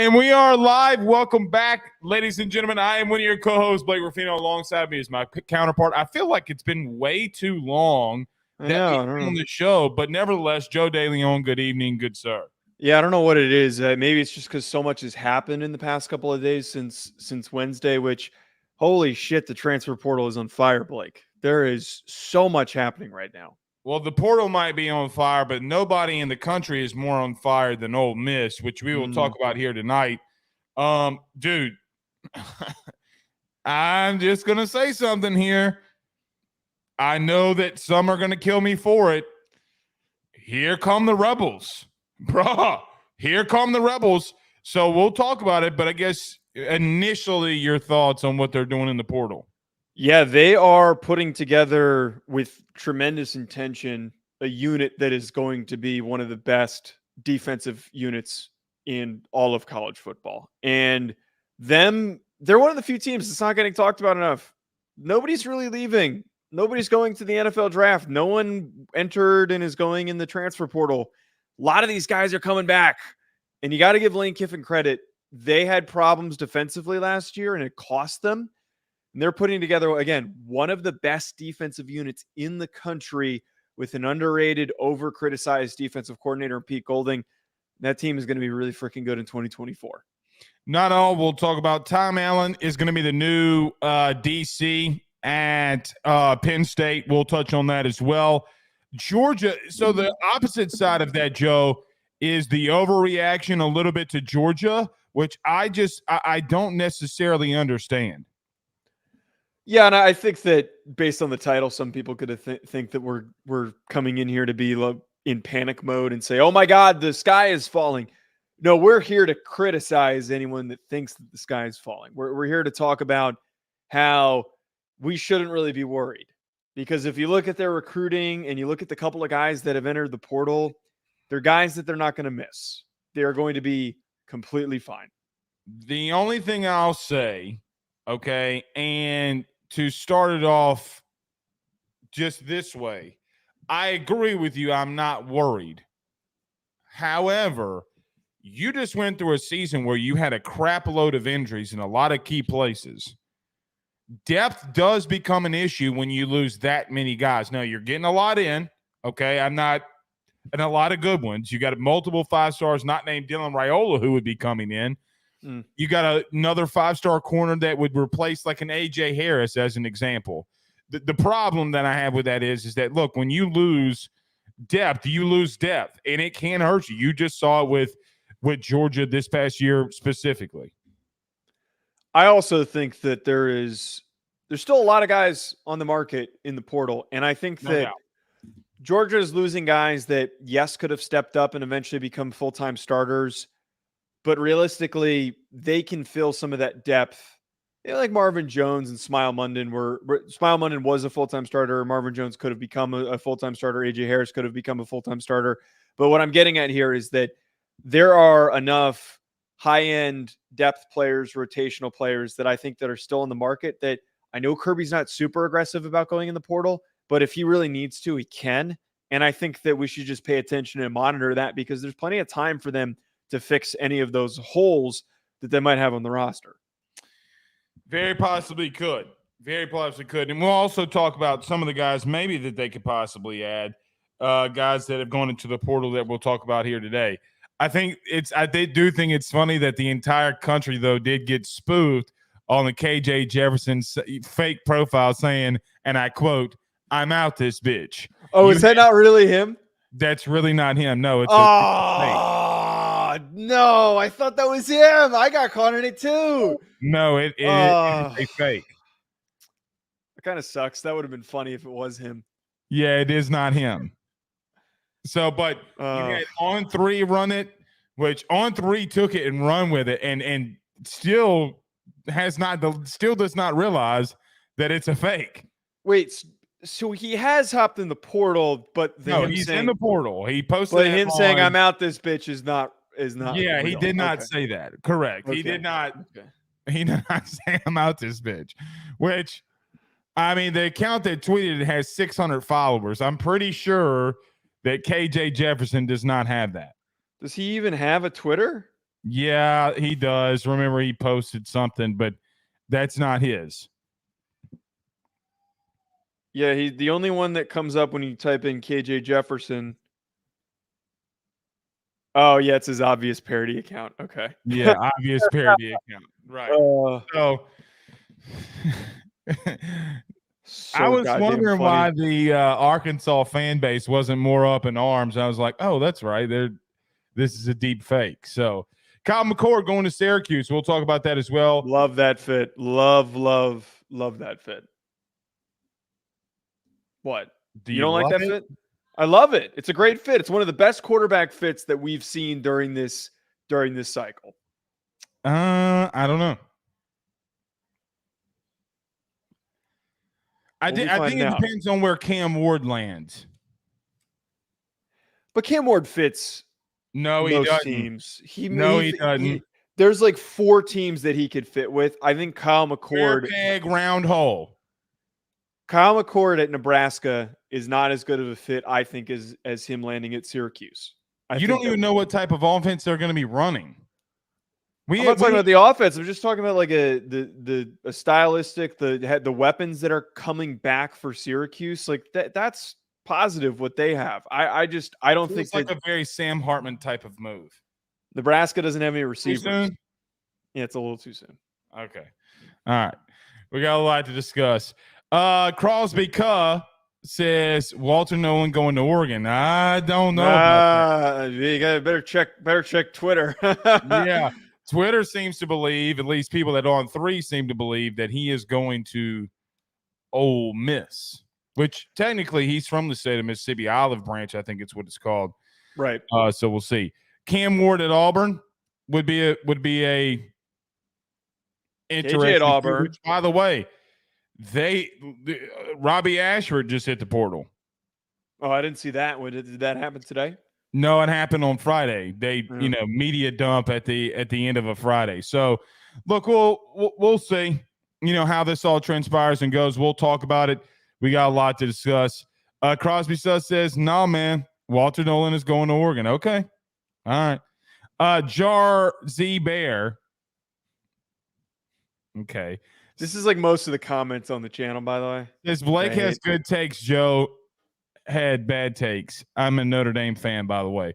And we are live. Welcome back, ladies and gentlemen. I am one of your co-hosts, Blake Ruffino. Alongside me is my counterpart. I feel like it's been way too long that we've been on the show, but nevertheless, Joe DeLeone, good evening, good sir. Yeah, I don't know what it is. Maybe it's just because so much has happened in the past couple of days since Wednesday, which, holy shit, the transfer portal is on fire, Blake. There is so much happening right now. Well, the portal might be on fire, but nobody in the country is more on fire than Ole Miss, which we will talk about here tonight. Dude, I'm just going to say something here. I know that some are going to kill me for it. Here come the rebels. Bruh, here come the rebels. So we'll talk about it, but I guess initially your thoughts on what they're doing in the portal. Yeah, they are putting together with tremendous intention a unit that is going to be one of the best defensive units in all of college football. And they're one of the few teams that's not getting talked about enough. Nobody's really leaving. Nobody's going to the NFL draft. No one entered and is going in the transfer portal. A lot of these guys are coming back. And you got to give Lane Kiffin credit. They had problems defensively last year, and it cost them. And they're putting together, again, one of the best defensive units in the country with an underrated, over-criticized defensive coordinator, Pete Golding. That team is going to be really freaking good in 2024. Not all. We'll talk about Tom Allen is going to be the new DC at Penn State. We'll touch on that as well. Georgia. So the opposite side of that, Joe, is the overreaction a little bit to Georgia, which I don't necessarily understand. Yeah, and I think that based on the title, some people could think that we're coming in here to be in panic mode and say, "Oh my God, the sky is falling." No, we're here to criticize anyone that thinks that the sky is falling. We're here to talk about how we shouldn't really be worried, because if you look at their recruiting and you look at the couple of guys that have entered the portal, they're guys that they're not going to miss. They are going to be completely fine. The only thing I'll say, okay, and to start it off just this way, I agree with you. I'm not worried. However, you just went through a season where you had a crap load of injuries in a lot of key places. Depth does become an issue when you lose that many guys. Now, you're getting a lot in, okay? And a lot of good ones. You got multiple 5-stars not named Dylan Raiola who would be coming in. You got another 5-star corner that would replace like an A.J. Harris as an example. The problem that I have with that is that, look, when you lose depth, you lose depth, and it can hurt you. You just saw it with Georgia this past year specifically. I also think that there's still a lot of guys on the market in the portal, and I think that Georgia is losing guys that, yes, could have stepped up and eventually become full-time starters, but realistically, they can fill some of that depth. Like Marvin Jones and Smile Munden Smile Munden was a full-time starter. Marvin Jones could have become a full-time starter. A.J. Harris could have become a full-time starter. But what I'm getting at here is that there are enough high-end depth players, rotational players that I think that are still in the market that I know Kirby's not super aggressive about going in the portal, but if he really needs to, he can. And I think that we should just pay attention and monitor that, because there's plenty of time for them to fix any of those holes that they might have on the roster. Very possibly could. Very possibly could. And we'll also talk about some of the guys maybe that they could possibly add, guys that have gone into the portal that we'll talk about here today. I do think it's funny that the entire country, though, did get spoofed on the KJ Jefferson fake profile saying, and I quote, "I'm out this bitch." Oh, is that not really him? That's really not him. No, it's fake. No, I thought that was him. I got caught in it too. No, it is a fake. It kind of sucks. That would have been funny if it was him. Yeah, it is not him. So, but you had On3 run it, which On3 took it and run with it, and still does not realize that it's a fake. Wait, so he has hopped in the portal, but he's in the portal. He posted, but him saying "I'm out this bitch" is not. Yeah, real. He did not say that. Correct. Okay. He did not. Okay. He did not say "I'm out this bitch," which, I mean, the account that tweeted it has 600 followers. I'm pretty sure that KJ Jefferson does not have that. Does he even have a Twitter? Yeah, he does. Remember, he posted something, but that's not his. Yeah, the only one that comes up when you type in KJ Jefferson. Oh, yeah, it's his obvious parody account. Okay. Yeah, obvious parody account. Right. So I was wondering funny. why the Arkansas fan base wasn't more up in arms. I was like, oh, that's right. This is a deep fake. So Kyle McCord going to Syracuse. We'll talk about that as well. Love that fit. Love that fit. What? Do you don't like that it? fit? I love it. It's a great fit. It's one of the best quarterback fits that we've seen during this cycle. I don't know. I think it depends on where Cam Ward lands. But Cam Ward fits most he doesn't. Teams. He doesn't. There's like 4 teams that he could fit with. I think Kyle McCord. Fair peg, round hole. Kyle McCord at Nebraska is not as good of a fit, I think, as him landing at Syracuse. You don't even know what type of offense they're going to be running. I'm not talking about the offense. I'm just talking about like a stylistic, the weapons that are coming back for Syracuse. Like that's positive what they have. I don't think it's like a very Sam Hartman type of move. Nebraska doesn't have any receivers. Too soon? Yeah, it's a little too soon. Okay. All right. We got a lot to discuss. Crosby says Walter Nolan going to Oregon. I don't know. You gotta better check Twitter. Yeah. Twitter seems to believe, at least people that are on 3 seem to believe that he is going to Ole Miss, which technically he's from the state of Mississippi, Olive Branch, I think it's what it's called. Right. So we'll see. Cam Ward at Auburn would be a interesting. KJ at Auburn. Which, by the way, Robbie Ashford just hit the portal. Oh, I didn't see that. Did that happen today? No, it happened on Friday. They, media dump at the end of a Friday. So, look, we'll see, how this all transpires and goes. We'll talk about it. We got a lot to discuss. Crosby says, "No, man, Walter Nolan is going to Oregon." Okay, all right. Jar Z Bear. Okay, this is like most of the comments on the channel, by the way. Says Blake has good takes. Joe had bad takes. I'm a Notre Dame fan, by the way.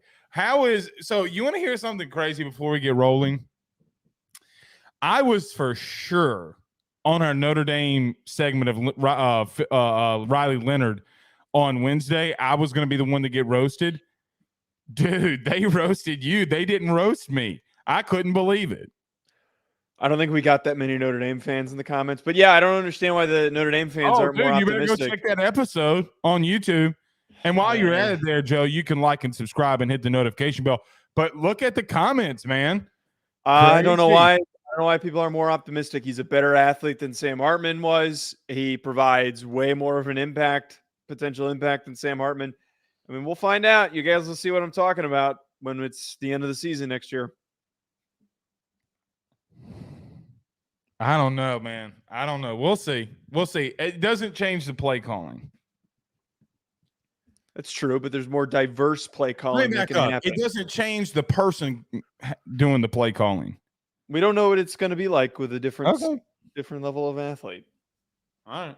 So you want to hear something crazy before we get rolling? I was for sure on our Notre Dame segment of Riley Leonard on Wednesday. I was going to be the one to get roasted. Dude, they roasted you. They didn't roast me. I couldn't believe it. I don't think we got that many Notre Dame fans in the comments. But yeah, I don't understand why the Notre Dame fans aren't more optimistic. You better go check that episode on YouTube. And while you're at it there, Joe, you can like and subscribe and hit the notification bell. But look at the comments, man. I don't know why. I don't know why people are more optimistic. He's a better athlete than Sam Hartman was. He provides way more of an potential impact than Sam Hartman. I mean, we'll find out. You guys will see what I'm talking about when it's the end of the season next year. I don't know, man. I don't know. We'll see. It doesn't change the play calling. That's true, but there's more diverse play calling that can happen. It doesn't change the person doing the play calling. We don't know what it's going to be like with a different level of athlete. All right.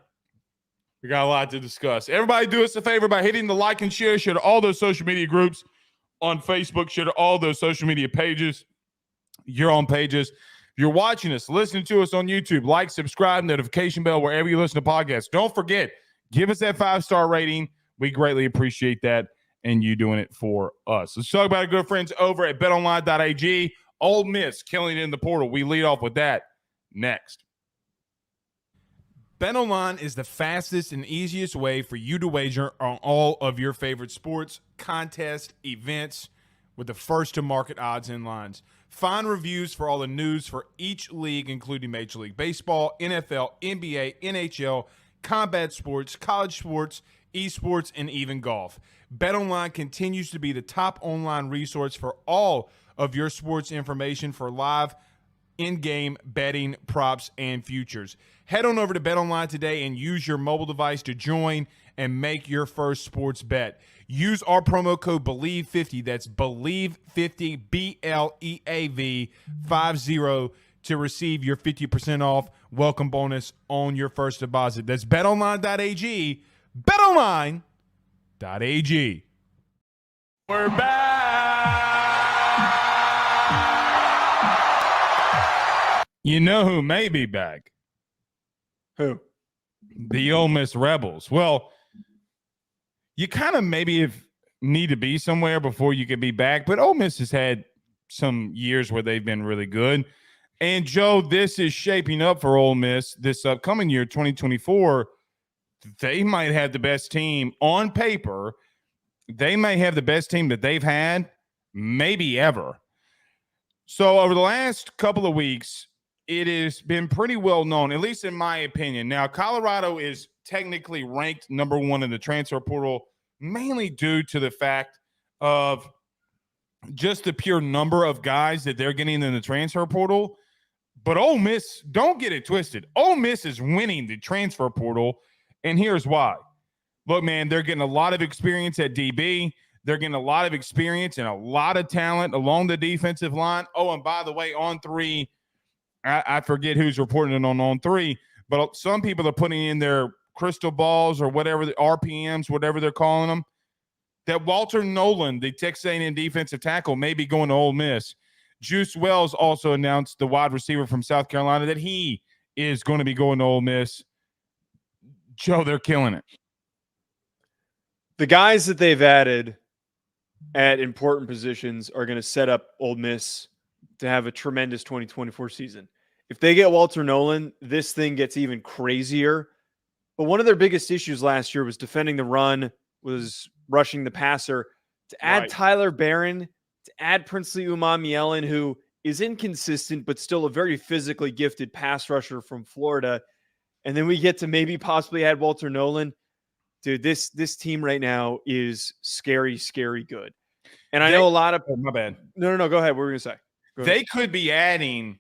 We got a lot to discuss. Everybody do us a favor by hitting the like and share to all those social media groups on Facebook, share to all those social media pages, your own pages. If you're watching us, listening to us on YouTube, like, subscribe, notification bell, wherever you listen to podcasts. Don't forget, give us that 5-star rating. We greatly appreciate that and you doing it for us. Let's talk about our good friends over at betonline.ag. Ole Miss killing it in the portal. We lead off with that next. BetOnline is the fastest and easiest way for you to wager on all of your favorite sports, contests, events with the first-to-market odds and lines. Find reviews for all the news for each league, including Major League Baseball, NFL, NBA, NHL, combat sports, college sports, esports, and even golf. BetOnline continues to be the top online resource for all of your sports information for live in-game betting, props, and futures. Head on over to BetOnline today and use your mobile device to join and make your first sports bet. Use our promo code BELIEVE50, that's BELIEVE50, BLEAV 50, to receive your 50% off welcome bonus on your first deposit. That's betonline.ag, betonline.ag. We're back. You know who may be back? Who? The Ole Miss Rebels. Well, you kind of maybe need to be somewhere before you can be back, but Ole Miss has had some years where they've been really good. And, Joe, this is shaping up for Ole Miss this upcoming year, 2024. They might have the best team on paper. They may have the best team that they've had maybe ever. So over the last couple of weeks, it has been pretty well known, at least in my opinion. Now, Colorado is technically ranked number one in the transfer portal, mainly due to the fact of just the pure number of guys that they're getting in the transfer portal. But Ole Miss, don't get it twisted. Ole Miss is winning the transfer portal, and here's why. Look, man, they're getting a lot of experience at DB. They're getting a lot of experience and a lot of talent along the defensive line. Oh, and by the way, on three, I forget who's reporting it on three, but some people are putting in their crystal balls or whatever, the RPMs, whatever they're calling them, that Walter Nolan, the Texas A&M defensive tackle, may be going to Ole Miss. Juice Wells also announced, the wide receiver from South Carolina, that he is going to be going to Ole Miss. Joe, they're killing it. The guys that they've added at important positions are going to set up Ole Miss to have a tremendous 2024 season. If they get Walter Nolan, this thing gets even crazier. But one of their biggest issues last year was defending the run, was rushing the passer. To add Tyler Barron, to add Princely Umamielen, who is inconsistent but still a very physically gifted pass rusher from Florida, and then we get to maybe possibly add Walter Nolan. Dude, this team right now is scary, scary good. And I know a lot of... Oh, my bad. No, go ahead. What were we going to say? They could be adding...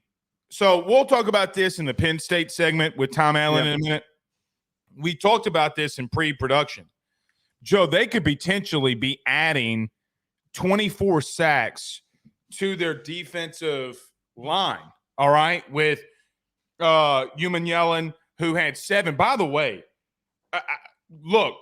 So we'll talk about this in the Penn State segment with Tom Allen in a minute. We talked about this in pre-production. Joe, they could potentially be adding 24 sacks to their defensive line, all right, with Umamielen, who had 7. By the way, look,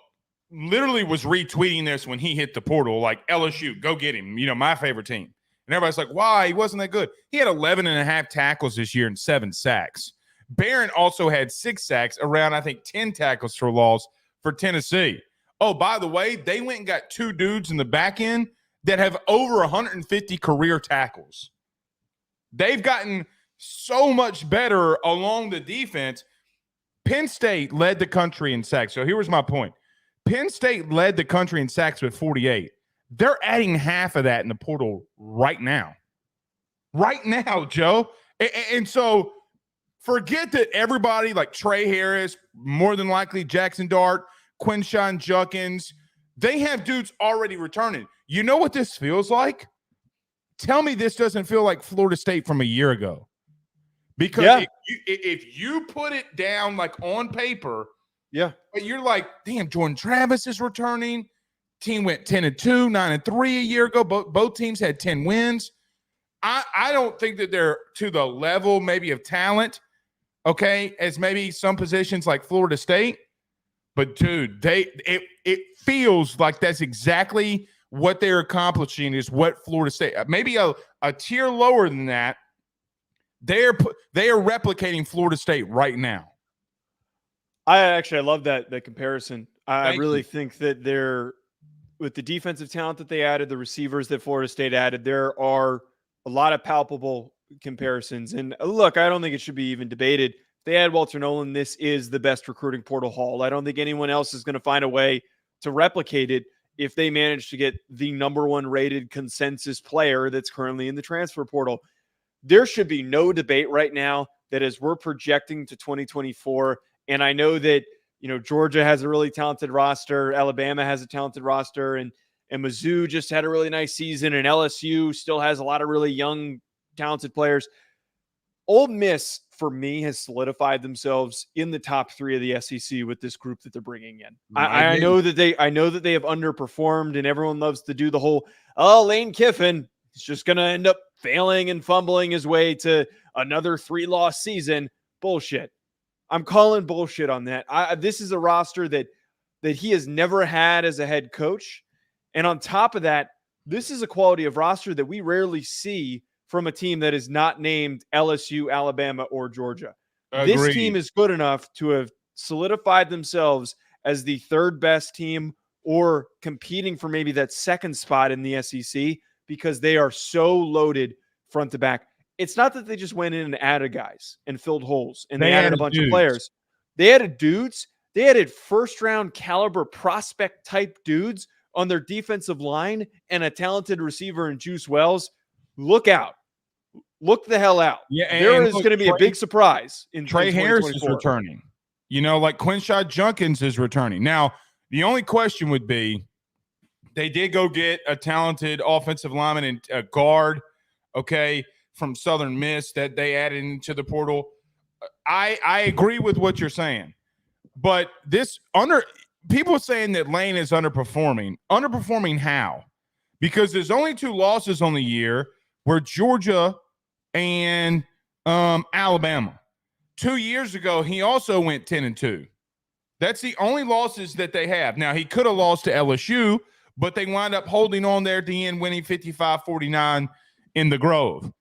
literally was retweeting this when he hit the portal, like, LSU, go get him, my favorite team. And everybody's like, why? He wasn't that good. He had 11 and a half tackles this year and 7 sacks. Barron also had 6 sacks, around, I think, 10 tackles for loss for Tennessee. Oh, by the way, they went and got 2 dudes in the back end that have over 150 career tackles. They've gotten so much better along the defense. Penn State led the country in sacks. So here was my point. Penn State led the country in sacks with 48. They're adding half of that in the portal right now. Right now, Joe. And so forget that everybody like Trey Harris, more than likely Jackson Dart, Quinshon Judkins, they have dudes already returning. You know what this feels like? Tell me this doesn't feel like Florida State from a year ago. Because if you put it down like on paper, you're like, damn, Jordan Travis is returning. Team went 10-2, 9-3 a year ago. Both teams had 10 wins. I don't think that they're to the level maybe of talent, okay, as maybe some positions like Florida State. But, dude, it feels like that's exactly what they're accomplishing is what Florida State, maybe a tier lower than that. They are replicating Florida State right now. I love that comparison. I really think that they're, with the defensive talent that they added, the receivers that Florida State added, there are a lot of palpable comparisons. And look, I don't think it should be even debated. If they add Walter Nolan, this is the best recruiting portal haul. I don't think anyone else is going to find a way to replicate it if they manage to get the number 1 rated consensus player that's currently in the transfer portal. There should be no debate right now that as we're projecting to 2024, and I know that, Georgia has a really talented roster, Alabama has a talented roster, and Mizzou just had a really nice season, and LSU still has a lot of really young, talented players. Ole Miss, for me, has solidified themselves in the top 3 of the SEC with this group that they're bringing in. I know that they have underperformed, and everyone loves to do the whole, Lane Kiffin is just going to end up failing and fumbling his way to another 3-loss season. Bullshit. I'm calling bullshit on that. This is a roster that he has never had as a head coach. And on top of that, this is a quality of roster that we rarely see from a team that is not named LSU, Alabama, or Georgia. Agreed. This team is good enough to have solidified themselves as the 3rd best team or competing for maybe that 2nd spot in the SEC because they are so loaded front to back. It's not that they just went in and added guys and filled holes and they added a bunch of players. They added dudes. They added first-round caliber prospect type dudes on their defensive line and a talented receiver in Juice Wells. Look out. Look the hell out. Yeah, there is going to be a big surprise in Trey Harris is returning. Like Quinshot Junkins is returning. Now, the only question would be, they did go get a talented offensive lineman and a guard, from Southern Miss that they added into the portal. I agree with what you're saying, but people saying that Lane is underperforming. Underperforming how? Because there's only 2 losses on the year, were Georgia and Alabama. 2 years ago, he also went 10-2. That's the only losses that they have. Now, he could have lost to LSU, but they wind up holding on there at the end, winning 55-49 in the Grove.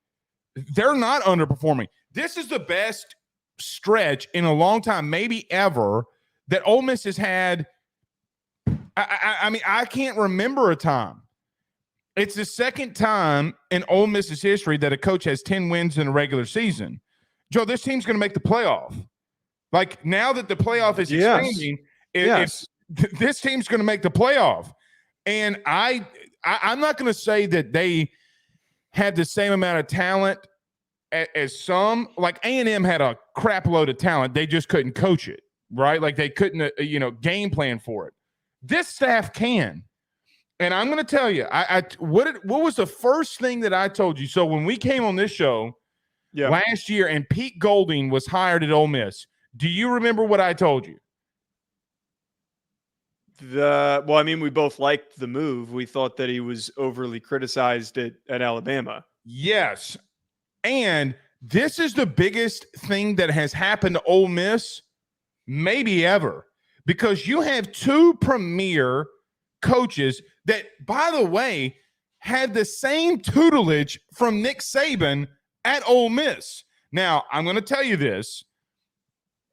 They're not underperforming. This is the best stretch in a long time, maybe ever, that Ole Miss has had. I can't remember a time. It's the 2nd time in Ole Miss's history that a coach has 10 wins in a regular season. Joe, this team's going to make the playoff. Like, now that the playoff is expanding, this team's going to make the playoff. And I'm not going to say that they had the same amount of talent as some. Like, A&M had a crap load of talent. They just couldn't coach it, right? Like, they couldn't, game plan for it. This staff can. And I'm going to tell you, what was the first thing that I told you? So when we came on this show last year and Pete Golding was hired at Ole Miss, do you remember what I told you? We both liked the move. We thought that he was overly criticized at Alabama. Yes. And this is the biggest thing that has happened to Ole Miss maybe ever, because you have 2 premier coaches that, by the way, had the same tutelage from Nick Saban at Ole Miss. Now, I'm going to tell you this,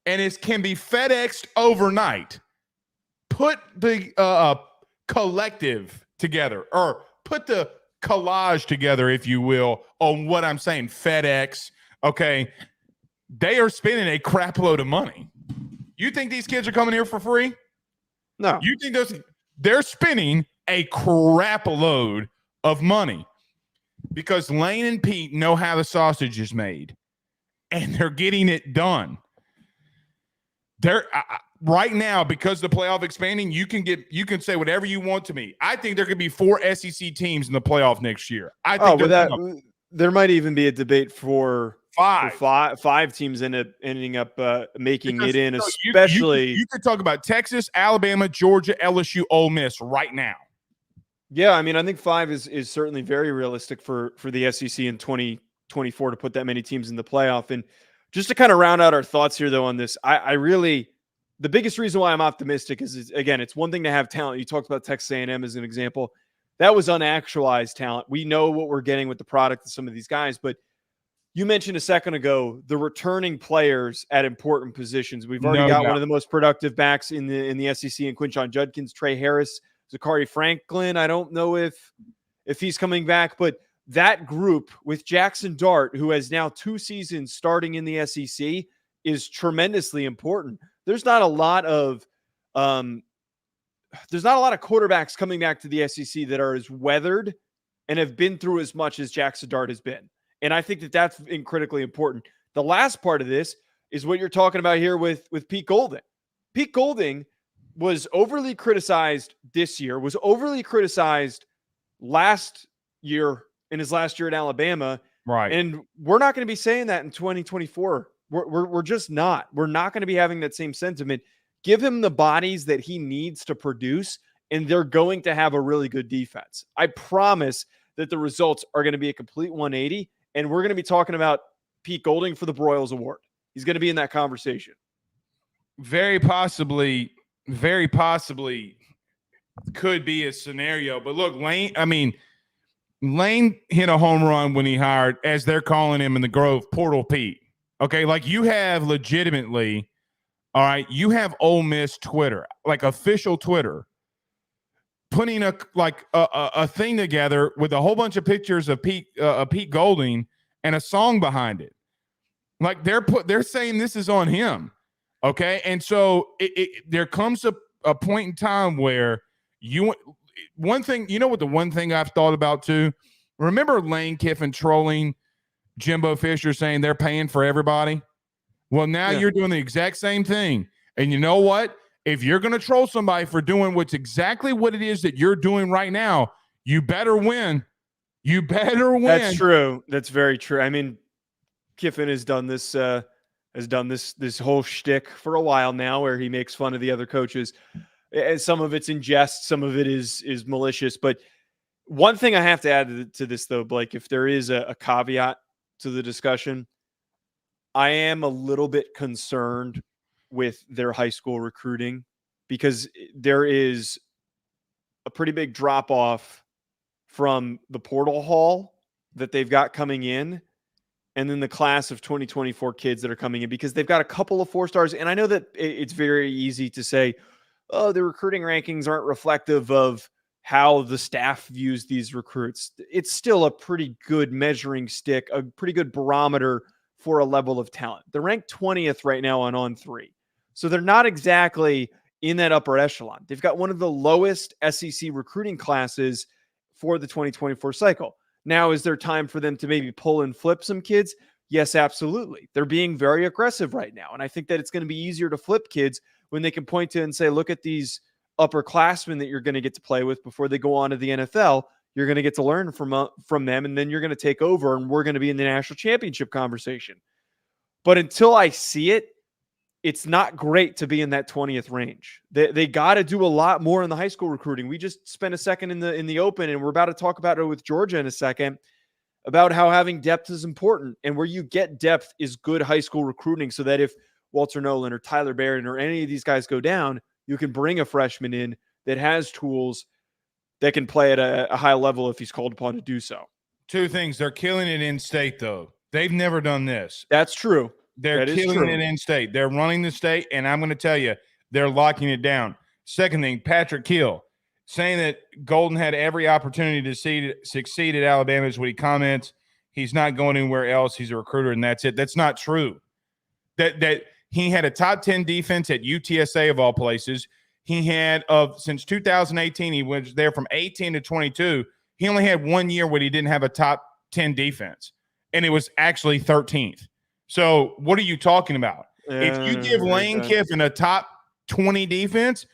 and it can be FedExed overnight. Put the collective together, or put the collage together, if you will, on what I'm saying. FedEx, they are spending a crap load of money. You think these kids are coming here for free? No. You think they're spending a crap load of money because Lane and Pete know how the sausage is made, and they're getting it done. They're right now, because the playoff expanding, you can say whatever you want to me. I think there could be 4 SEC teams in the playoff next year. I think there might even be a debate for 5. For 5 teams ending up making it in, especially. You could talk about Texas, Alabama, Georgia, LSU, Ole Miss right now. Yeah, I think 5 is certainly very realistic for the SEC in 2024 to put that many teams in the playoff. And just to kind of round out our thoughts here, though, on this, the biggest reason why I'm optimistic is, again, it's one thing to have talent. You talked about Texas A&M as an example. That was unactualized talent. We know what we're getting with the product of some of these guys, but you mentioned a second ago the returning players at important positions. We've already got one of the most productive backs in the SEC in Quinshon Judkins, Trey Harris, Zachary Franklin. I don't know if he's coming back, but that group with Jackson Dart, who has now 2 seasons starting in the SEC, is tremendously important. There's not a lot of quarterbacks coming back to the SEC that are as weathered and have been through as much as Jackson Dart has been. And I think that that's critically important. The last part of this is what you're talking about here with Pete Golding. Pete Golding was overly criticized this year, was overly criticized last year in his last year at Alabama. Right. And we're not going to be saying that in 2024. We're just not. We're not going to be having that same sentiment. Give him the bodies that he needs to produce, and they're going to have a really good defense. I promise that the results are going to be a complete 180, and we're going to be talking about Pete Golding for the Broyles Award. He's going to be in that conversation. Very possibly could be a scenario. But look, Lane hit a home run when he hired, as they're calling him in the Grove, Portal Pete. Okay, like you have legitimately, all right, you have Ole Miss Twitter, like official Twitter, putting a thing together with a whole bunch of pictures of Pete Golding and a song behind it. Like they're saying this is on him. Okay, and so there comes a point in time where one thing I've thought about too. Remember Lane Kiffin trolling Jimbo Fisher saying they're paying for everybody? Well, now you're doing the exact same thing. And you know what? If you're going to troll somebody for doing what's exactly what it is that you're doing right now, you better win. You better win. That's true. That's very true. I mean, Kiffin has done this whole shtick for a while now, where he makes fun of the other coaches. Some of it's in jest, some of it is malicious. But one thing I have to add to this, though, Blake, if there is a caveat to the discussion, I am a little bit concerned with their high school recruiting, because there is a pretty big drop off from the portal haul that they've got coming in, and then the class of 2024 kids that are coming in, because they've got a couple of 4-stars. And I know that it's very easy to say, oh, the recruiting rankings aren't reflective of how the staff views these recruits. It's still a pretty good measuring stick, a pretty good barometer for a level of talent. They're ranked 20th right now on 3. So they're not exactly in that upper echelon. They've got one of the lowest SEC recruiting classes for the 2024 cycle. Now, is there time for them to maybe pull and flip some kids? Yes, absolutely. They're being very aggressive right now. And I think that it's going to be easier to flip kids when they can point to and say, look at these upperclassmen that you're going to get to play with before they go on to the NFL. You're going to get to learn from them, and then you're going to take over, and we're going to be in the national championship conversation. But until I see it, it's not great to be in that 20th range. They got to do a lot more in the high school recruiting. We just spent a second in the open, and we're about to talk about it with Georgia in a second, about how having depth is important, and where you get depth is good high school recruiting, so that if Walter Nolan or Tyler Barron or any of these guys go down, you can bring a freshman in that has tools that can play at a high level if he's called upon to do so. Two things. They're killing it in state, though. They've never done this. That's true. They're killing it in state. They're running the state, and I'm going to tell you, they're locking it down. Second thing, Patrick Kill saying that Golden had every opportunity to succeed at Alabama is what he comments. He's not going anywhere else. He's a recruiter, and that's it. That's not true. That he had a top 10 defense at UTSA of all places. He had since 2018, he was there from 18 to 22. He only had 1 year where he didn't have a top 10 defense, and it was actually 13th. So what are you talking about? If you give Lane Kiffin a top 20 defense,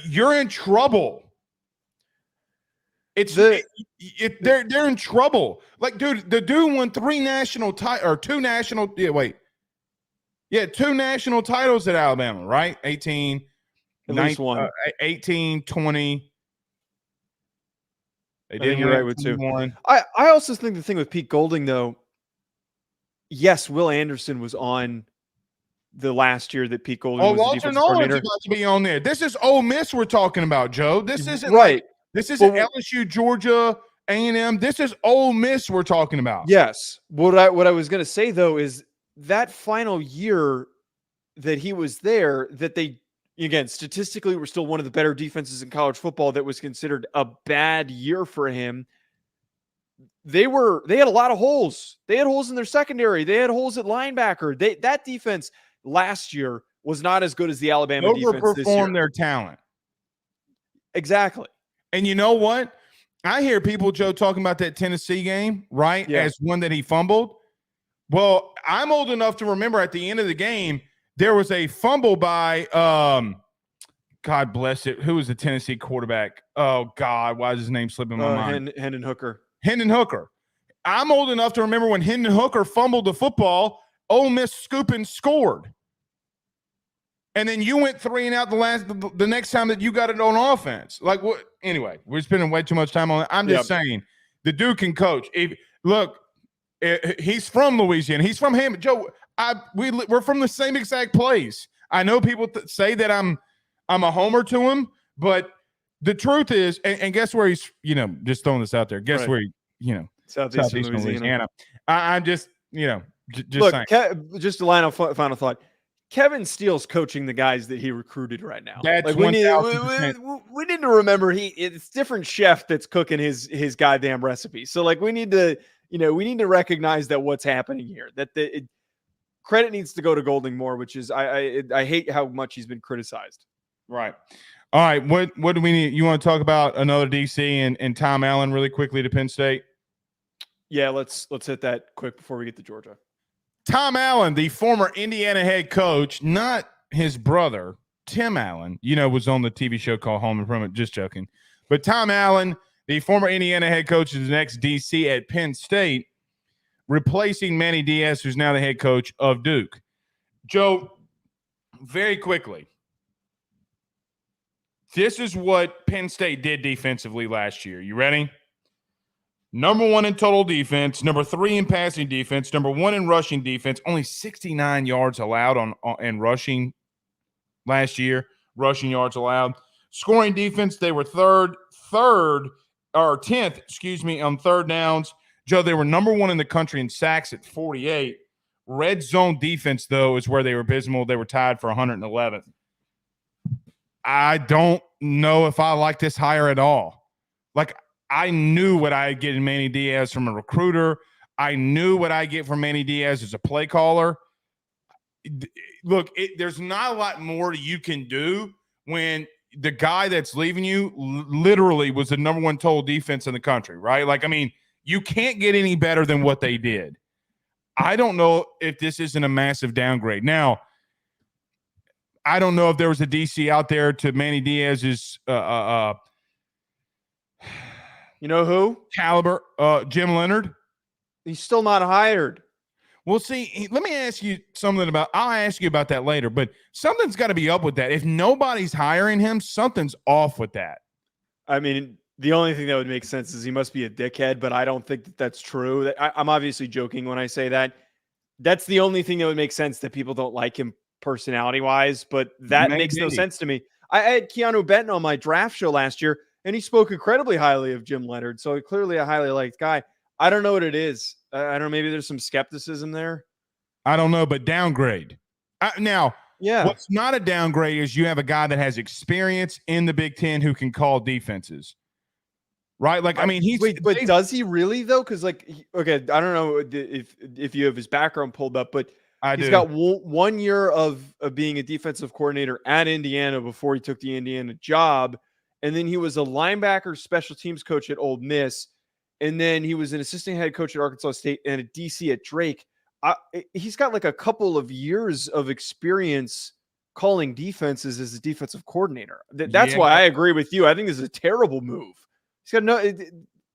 you're in trouble. They're in trouble. Like, dude, the dude won 2 national titles at Alabama, right? 18, at least one. 18, 20. I think you're right with 2. I also think the thing with Pete Golding, though, yes, Will Anderson was on the last year that Pete Golding was Walter the defensive coordinator. Nolan's about to be on there. This is Ole Miss we're talking about, Joe. This isn't right. This isn't LSU, Georgia, A&M. This is Ole Miss we're talking about. Yes. What I was going to say, though, is that final year that he was there, that they, again, statistically were still one of the better defenses in college football, that was considered a bad year for him. They had a lot of holes. They had holes in their secondary. They had holes at linebacker. That defense last year was not as good as the Alabama defense this year. Overperformed their talent. Exactly. And you know what? I hear people, Joe, talking about that Tennessee game, right, as one that he fumbled. Well, I'm old enough to remember at the end of the game, there was a fumble by, God bless it, who was the Tennessee quarterback? Oh, God, why is his name slipping my mind? Hendon Hooker. Hendon Hooker. I'm old enough to remember when Hendon Hooker fumbled the football, Ole Miss scooped and scored. And then you went 3 and out the next time that you got it on offense. Like what? Anyway, we're spending way too much time on it. I'm just saying the dude can coach. He's from Louisiana. He's from Hammond. Joe, we're from the same exact place. I know people say that I'm a homer to him, but the truth is, and guess where he's, just throwing this out there. Guess where Southeastern Louisiana. I'm just, just saying. Just a line of final thought. Kevin Steele's coaching the guys that he recruited right now. That's like we need to remember it's different chef that's cooking his goddamn recipe. So like we need to recognize that what's happening here, that credit needs to go to Golding Moore, which is I hate how much he's been criticized. Right. All right. What do we need? You want to talk about another DC and Tom Allen really quickly to Penn State? Yeah, let's hit that quick before we get to Georgia. Tom Allen, the former Indiana head coach, not his brother, Tim Allen, was on the TV show called Home Improvement. Just joking. But Tom Allen, the former Indiana head coach, is the next DC at Penn State, replacing Manny Diaz, who's now the head coach of Duke. Joe, very quickly, this is what Penn State did defensively last year. You ready? Number 1 in total defense, number 3 in passing defense, number 1 in rushing defense, only 69 yards allowed in rushing last year, rushing yards allowed. Scoring defense, they were 10th, on third downs. Joe, they were number 1 in the country in sacks at 48. Red zone defense, though, is where they were abysmal. They were tied for 111th. I don't know if I like this hire at all. Like, I knew what I get in Manny Diaz from a recruiter. I knew what I get from Manny Diaz as a play caller. Look, there's not a lot more you can do when the guy that's leaving you literally was the number 1 total defense in the country, right? Like, I mean, you can't get any better than what they did. I don't know if this isn't a massive downgrade. Now, I don't know if there was a DC out there to Manny Diaz's you know who? Caliber, Jim Leonard. He's still not hired. Well, see, let me ask you something I'll ask you about that later, but something's got to be up with that. If nobody's hiring him, something's off with that. I mean, the only thing that would make sense is he must be a dickhead, but I don't think that that's true. I'm obviously joking when I say that. That's the only thing that would make sense, that people don't like him personality-wise, but that makes no sense to me. I had Keanu Benton on my draft show last year, and he spoke incredibly highly of Jim Leonard, so clearly a highly liked guy. I don't know what it is. I don't know. Maybe there's some skepticism there. I don't know, but downgrade. What's not a downgrade is you have a guy that has experience in the Big Ten who can call defenses. Right? Like, I mean, does he really though? Because I don't know if you have his background pulled up, but he's got 1 year of being a defensive coordinator at Indiana before he took the Indiana job. And then he was a linebacker special teams coach at Ole Miss. And then he was an assistant head coach at Arkansas State and a DC at Drake. He's got like a couple of years of experience calling defenses as a defensive coordinator. That's why I agree with you. I think this is a terrible move. He's got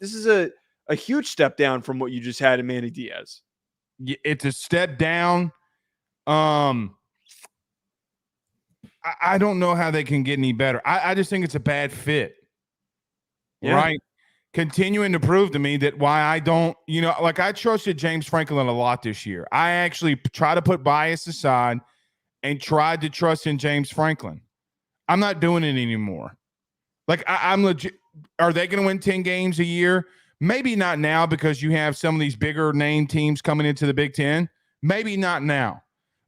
this is a huge step down from what you just had in Manny Diaz. It's a step down. I don't know how they can get any better. I just think it's a bad fit. Yeah. Right? Continuing to prove to me that why I don't, I trusted James Franklin a lot this year. I actually try to put bias aside and tried to trust in James Franklin. I'm not doing it anymore. Like, I'm legit. Are they going to win 10 games a year? Maybe not now, because you have some of these bigger name teams coming into the Big Ten. Maybe not now.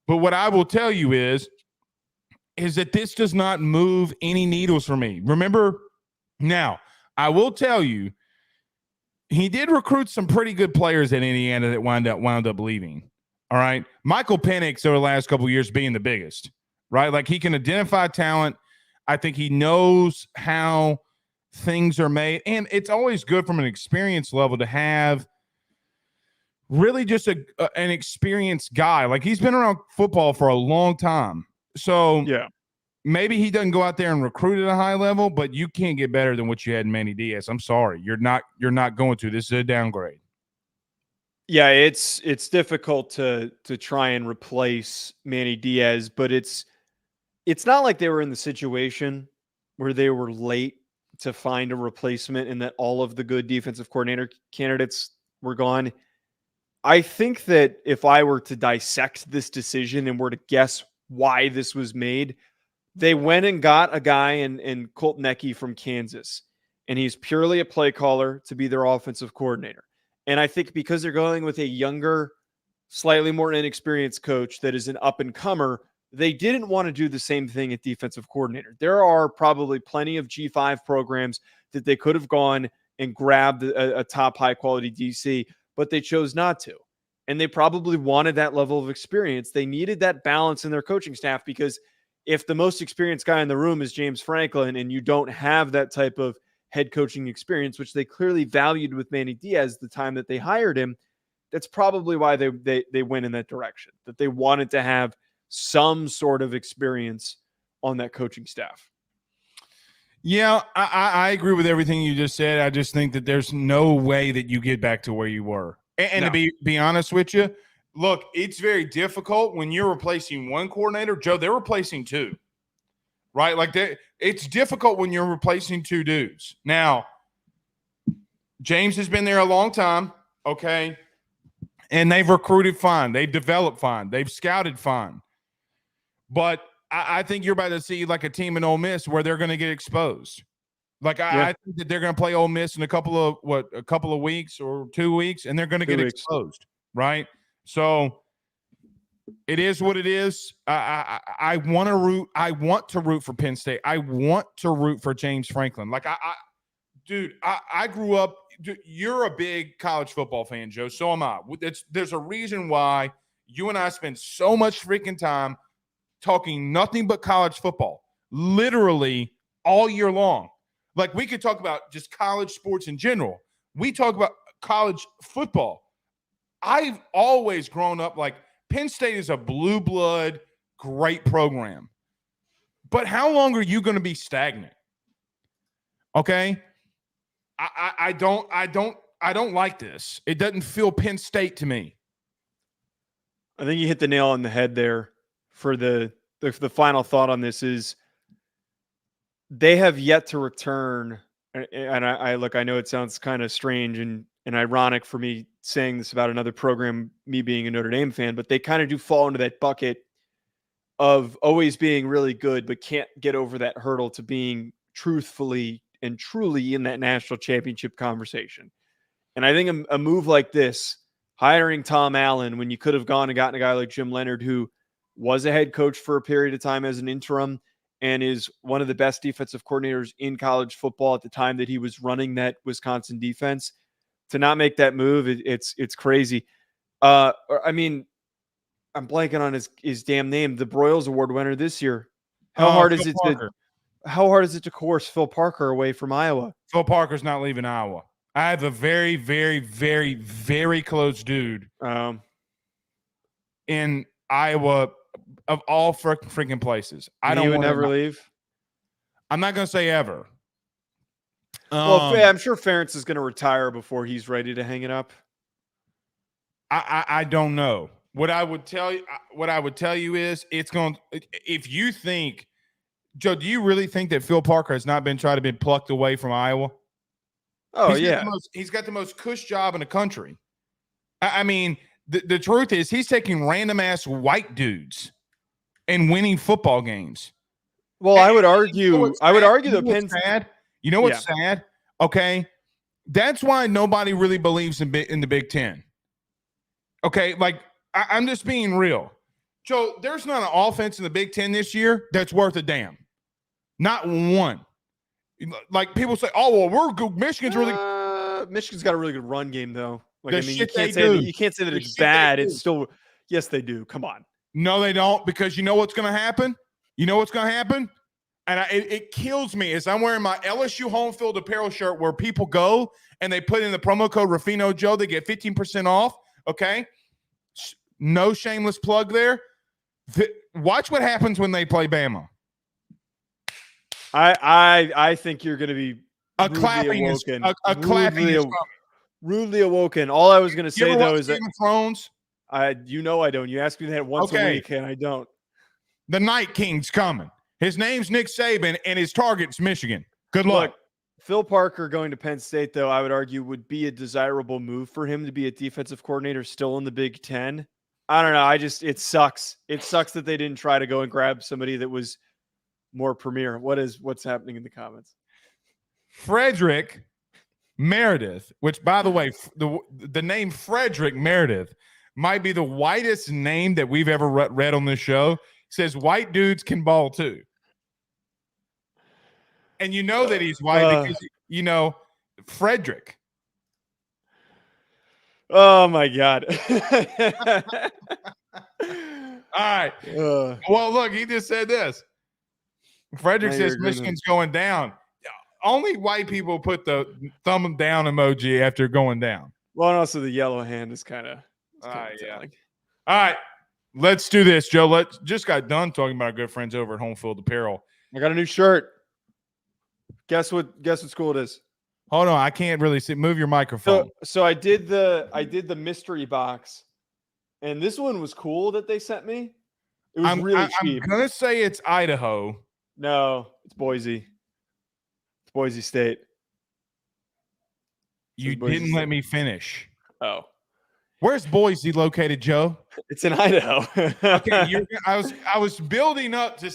But what I will tell you is that this does not move any needles for me. Remember, now, I will tell you, he did recruit some pretty good players at Indiana that wound up leaving. All right. Michael Penix over the last couple of years being the biggest, right? Like, he can identify talent. I think he knows how things are made. And it's always good from an experience level to have really just an experienced guy. Like, he's been around football for a long time. So yeah. Maybe he doesn't go out there and recruit at a high level, but you can't get better than what you had in Manny Diaz. I'm sorry. You're not going to. This is a downgrade. Yeah, it's difficult to try and replace Manny Diaz, but it's not like they were in the situation where they were late to find a replacement and that all of the good defensive coordinator candidates were gone. I think that if I were to dissect this decision and were to guess why this was made, they went and got a guy in Colt Necky from Kansas, and he's purely a play caller to be their offensive coordinator. And I think because they're going with a younger, slightly more inexperienced coach that is an up-and-comer, they didn't want to do the same thing at defensive coordinator. There are probably plenty of G5 programs that they could have gone and grabbed a top high-quality DC, but they chose not to. And they probably wanted that level of experience. They needed that balance in their coaching staff because if the most experienced guy in the room is James Franklin and you don't have that type of head coaching experience, which they clearly valued with Manny Diaz the time that they hired him, that's probably why they went in that direction, that they wanted to have some sort of experience on that coaching staff. Yeah, I agree with everything you just said. I just think that there's no way that you get back to where you were. And no. To be honest with you, look, it's very difficult when you're replacing one coordinator. Joe, they're replacing two, right? Like it's difficult when you're replacing two dudes. Now, James has been there a long time, okay? And they've recruited fine. They've developed fine. They've scouted fine. But I think you're about to see like a team in Ole Miss where they're going to get exposed. Like I think that they're going to play Ole Miss in a couple of weeks or 2 weeks, and they're going to get exposed, right? So it is what it is. I want to root for Penn State. I want to root for James Franklin. Like I grew up. Dude, you're a big college football fan, Joe. So am I. There's a reason why you and I spend so much freaking time talking nothing but college football, literally all year long. Like we could talk about just college sports in general. We talk about college football. I've always grown up like Penn State is a blue blood, great program. But how long are you going to be stagnant? Okay. I don't like this. It doesn't feel Penn State to me. I think you hit the nail on the head there. For the final thought on this is they have yet to return. And I know it sounds kind of strange and ironic for me saying this about another program, me being a Notre Dame fan, but they kind of do fall into that bucket of always being really good, but can't get over that hurdle to being truthfully and truly in that national championship conversation. And I think a move like this, hiring Tom Allen when you could have gone and gotten a guy like Jim Leonard, who was a head coach for a period of time as an interim and is one of the best defensive coordinators in college football at the time that he was running that Wisconsin defense, to not make that move, it's crazy. I mean, I'm blanking on his damn name, the Broyles Award winner this year. How hard is it to coerce Phil Parker away from Iowa? Phil Parker's not leaving Iowa. I have a very, very, very, very close dude in Iowa, of all freaking places. He would never leave. I'm not going to say ever. Well, I'm sure Ferentz is going to retire before he's ready to hang it up. I don't know. What I would tell you is it's going. If you think, Joe, do you really think that Phil Parker has not been trying to be plucked away from Iowa? Oh, He's got the most cush job in the country. I mean, the truth is he's taking random ass white dudes and winning football games. Well, I would argue that Penn State. You know what's sad? Okay, that's why nobody really believes in the Big Ten. Okay, like I'm just being real, Joe. There's not an offense in the Big Ten this year that's worth a damn. Not one. Like people say, oh well, we're good. Michigan's really. Michigan's got a really good run game though. Like you can't say that it's bad. It's still yes, they do. Come on. No, they don't, because you know what's going to happen. And it kills me as I'm wearing my LSU HomeField apparel shirt where people go and they put in the promo code Ruffino Joe. They get 15% off. Okay. No shameless plug there. Watch what happens when they play Bama. I think you're going to be a clapping is coming. Rudely awoken. All I was going to say though is that Game of Thrones. I don't. You ask me that once a week, and I don't. The Night King's coming. His name's Nick Saban, and his target's Michigan. Good luck. Look, Phil Parker going to Penn State, though, I would argue would be a desirable move for him to be a defensive coordinator still in the Big Ten. I don't know. It sucks. It sucks that they didn't try to go and grab somebody that was more premier. What's happening in the comments? Frederick Meredith, which, by the way, the name Frederick Meredith might be the whitest name that we've ever read on this show, says white dudes can ball too. And you know that he's white because, Frederick. Oh, my God. All right. Well, look, he just said this. Frederick says Michigan's going down. Only white people put the thumb down emoji after going down. Well, and also the yellow hand is kind of yeah. All right. Let's do this, Joe. Just got done talking about our good friends over at HomeField Apparel. I got a new shirt. Guess what school it is? Hold on, I can't really see. Move your microphone. So I did the mystery box, and this one was cool that they sent me. It was really cheap. I'm gonna say it's Idaho. No, it's Boise. It's Boise State. You didn't let me finish. Oh. Where's Boise located, Joe? It's in Idaho. Okay, I was building up to.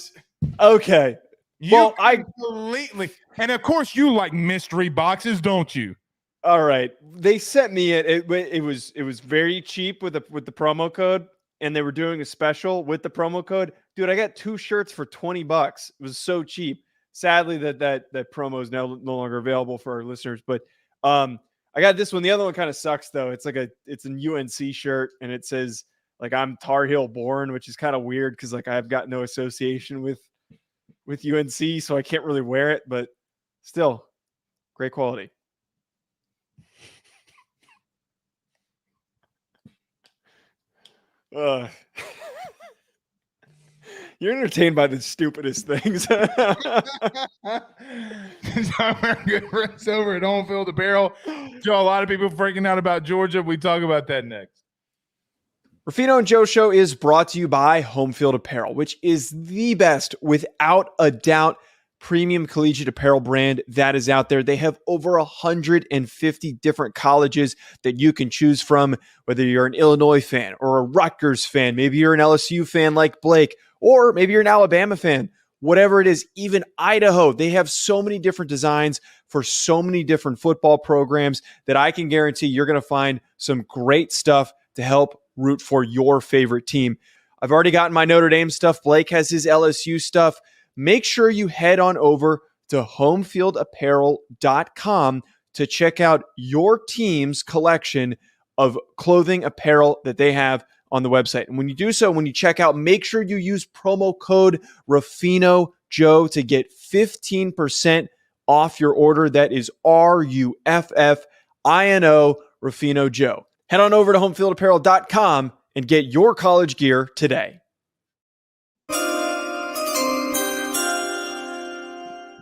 Okay. I completely, and of course you like mystery boxes, don't you? All right. They sent me it. It was very cheap with the promo code, and they were doing a special with the promo code. Dude, I got 2 shirts for $20. It was so cheap. Sadly, that promo is now no longer available for our listeners, but I got this one. The other one kind of sucks though. It's it's an UNC shirt, and it says like I'm Tar Heel born, which is kind of weird because like I've got no association with UNC, so I can't really wear it, but still great quality. You're entertained by the stupidest things. Our good friends over at HomeField Apparel. Joe, a lot of people freaking out about Georgia. We talk about that next. Ruffino and Joe Show is brought to you by HomeField Apparel, which is the best, without a doubt, premium collegiate apparel brand that is out there. They have over 150 different colleges that you can choose from, whether you're an Illinois fan or a Rutgers fan, maybe you're an LSU fan like Blake, or maybe you're an Alabama fan, whatever it is, even Idaho. They have so many different designs for so many different football programs that I can guarantee you're going to find some great stuff to help root for your favorite team. I've already gotten my Notre Dame stuff. Blake has his LSU stuff. Make sure you head on over to homefieldapparel.com to check out your team's collection of clothing apparel that they have on the website. And when you do so, when you check out, make sure you use promo code RuffinoJoe to get 15% off your order. That is RUFFINO, Ruffino Joe. Head on over to homefieldapparel.com and get your college gear today.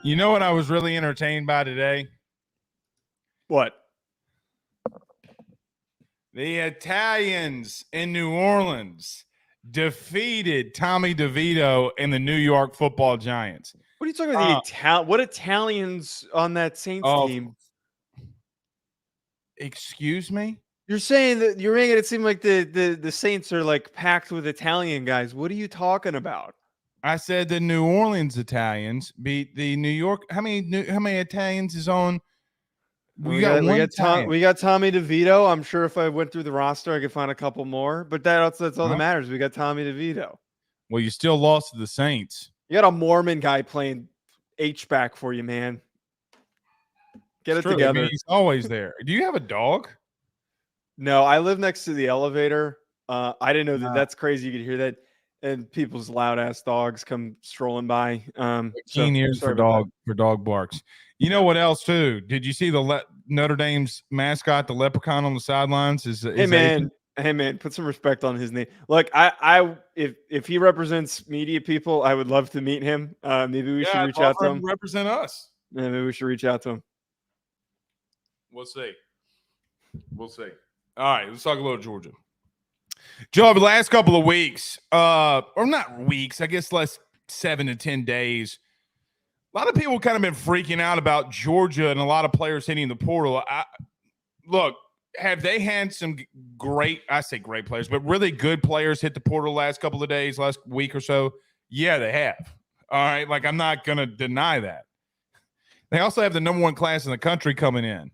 You know what I was really entertained by today? What? The Italians in New Orleans defeated Tommy DeVito and the New York Football Giants. What are you talking about? What Italians on that Saints team? Excuse me? You're saying that you're making it seem like the Saints are like packed with Italian guys. What are you talking about? I said the New Orleans Italians beat the New York. How many Italians is on? We got Tommy DeVito. I'm sure if I went through the roster, I could find a couple more. But that's all that matters. We got Tommy DeVito. Well, you still lost to the Saints. You got a Mormon guy playing H-back for you, man. Get it together. I mean, he's always there. Do you have a dog? No, I live next to the elevator. I didn't know that's crazy. You could hear that. And people's loud ass dogs come strolling by. Keen ears for dog barks. You know what else too? Did you see the Notre Dame's mascot, the leprechaun on the sidelines? Hey man, put some respect on his name. Look, if he represents media people, I would love to meet him. Maybe we should reach out to him. Represent us. Yeah, maybe we should reach out to him. We'll see. We'll see. All right, let's talk a little Georgia. Joe, over the last couple of weeks, or not weeks, I guess less 7 to 10 days, a lot of people kind of been freaking out about Georgia and a lot of players hitting the portal. Look, have they had some great players, but really good players hit the portal last couple of days, last week or so? Yeah, they have. All right, like I'm not going to deny that. They also have the number 1 class in the country coming in.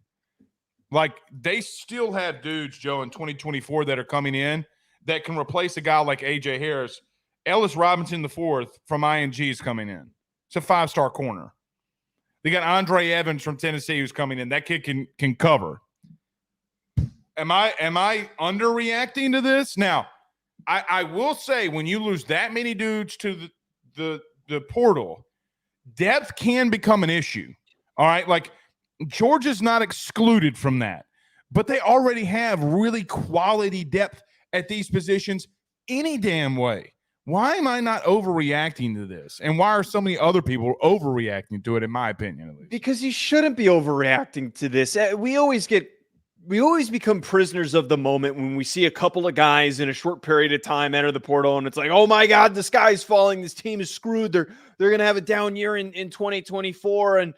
Like they still have dudes, Joe, in 2024 that are coming in that can replace a guy like AJ Harris. Ellis Robinson IV from ING is coming in. It's a 5-star corner. They got Andre Evans from Tennessee who's coming in. That kid can cover. Am I underreacting to this? Now, I will say when you lose that many dudes to the portal, depth can become an issue. All right, like Georgia's not excluded from that, but they already have really quality depth at these positions any damn way. Why am I not overreacting to this? And why are so many other people overreacting to it, in my opinion, at least? Because you shouldn't be overreacting to this. We always become prisoners of the moment when we see a couple of guys in a short period of time enter the portal, and it's like, oh my God, the sky's falling. This team is screwed. They're going to have a down year in 2024.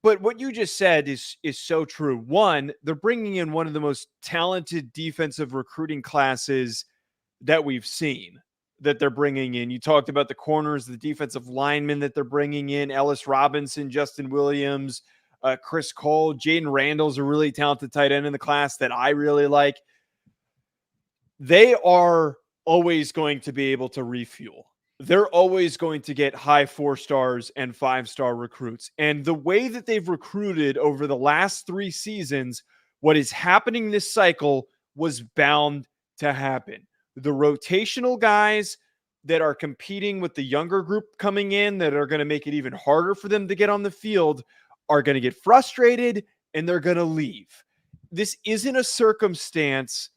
But what you just said is so true. One, they're bringing in one of the most talented defensive recruiting classes that we've seen that they're bringing in. You talked about the corners, the defensive linemen that they're bringing in, Ellis Robinson, Justin Williams, Chris Cole, Jaden Randall's a really talented tight end in the class that I really like. They are always going to be able to refuel. They're always going to get high 4 stars and 5-star recruits. And the way that they've recruited over the last 3 seasons, what is happening this cycle was bound to happen. The rotational guys that are competing with the younger group coming in that are going to make it even harder for them to get on the field are going to get frustrated and they're going to leave. This isn't a circumstance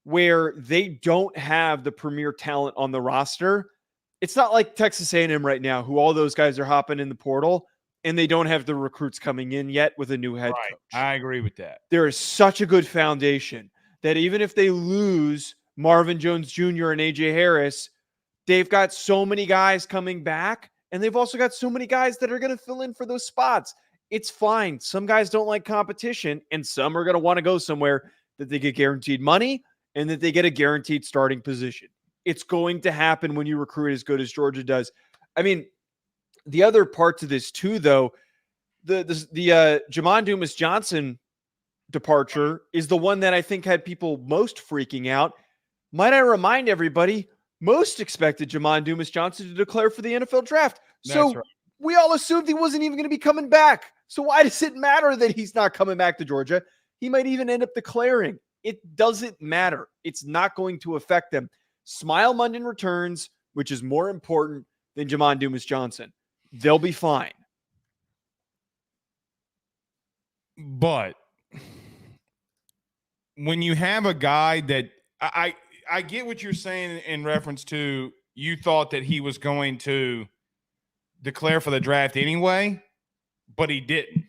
where they don't have the premier talent on the roster. It's not like Texas A&M right now, who all those guys are hopping in the portal and they don't have the recruits coming in yet with a new head coach. I agree with that. There is such a good foundation that even if they lose Marvin Jones Jr. and AJ Harris, they've got so many guys coming back, and they've also got so many guys that are going to fill in for those spots. It's fine. Some guys don't like competition, and some are going to want to go somewhere that they get guaranteed money and that they get a guaranteed starting position. It's going to happen when you recruit as good as Georgia does. I mean, the other part to this too, though, the Jamon Dumas-Johnson departure is the one that I think had people most freaking out. Might I remind everybody, most expected Jamon Dumas-Johnson to declare for the NFL draft. So we all assumed he wasn't even going to be coming back. So why does it matter that he's not coming back to Georgia? He might even end up declaring. It doesn't matter. It's not going to affect them. Smile Munden returns, which is more important than Jamon Dumas-Johnson. They'll be fine. But when you have a guy that I get what you're saying in reference to you thought that he was going to declare for the draft anyway, but he didn't.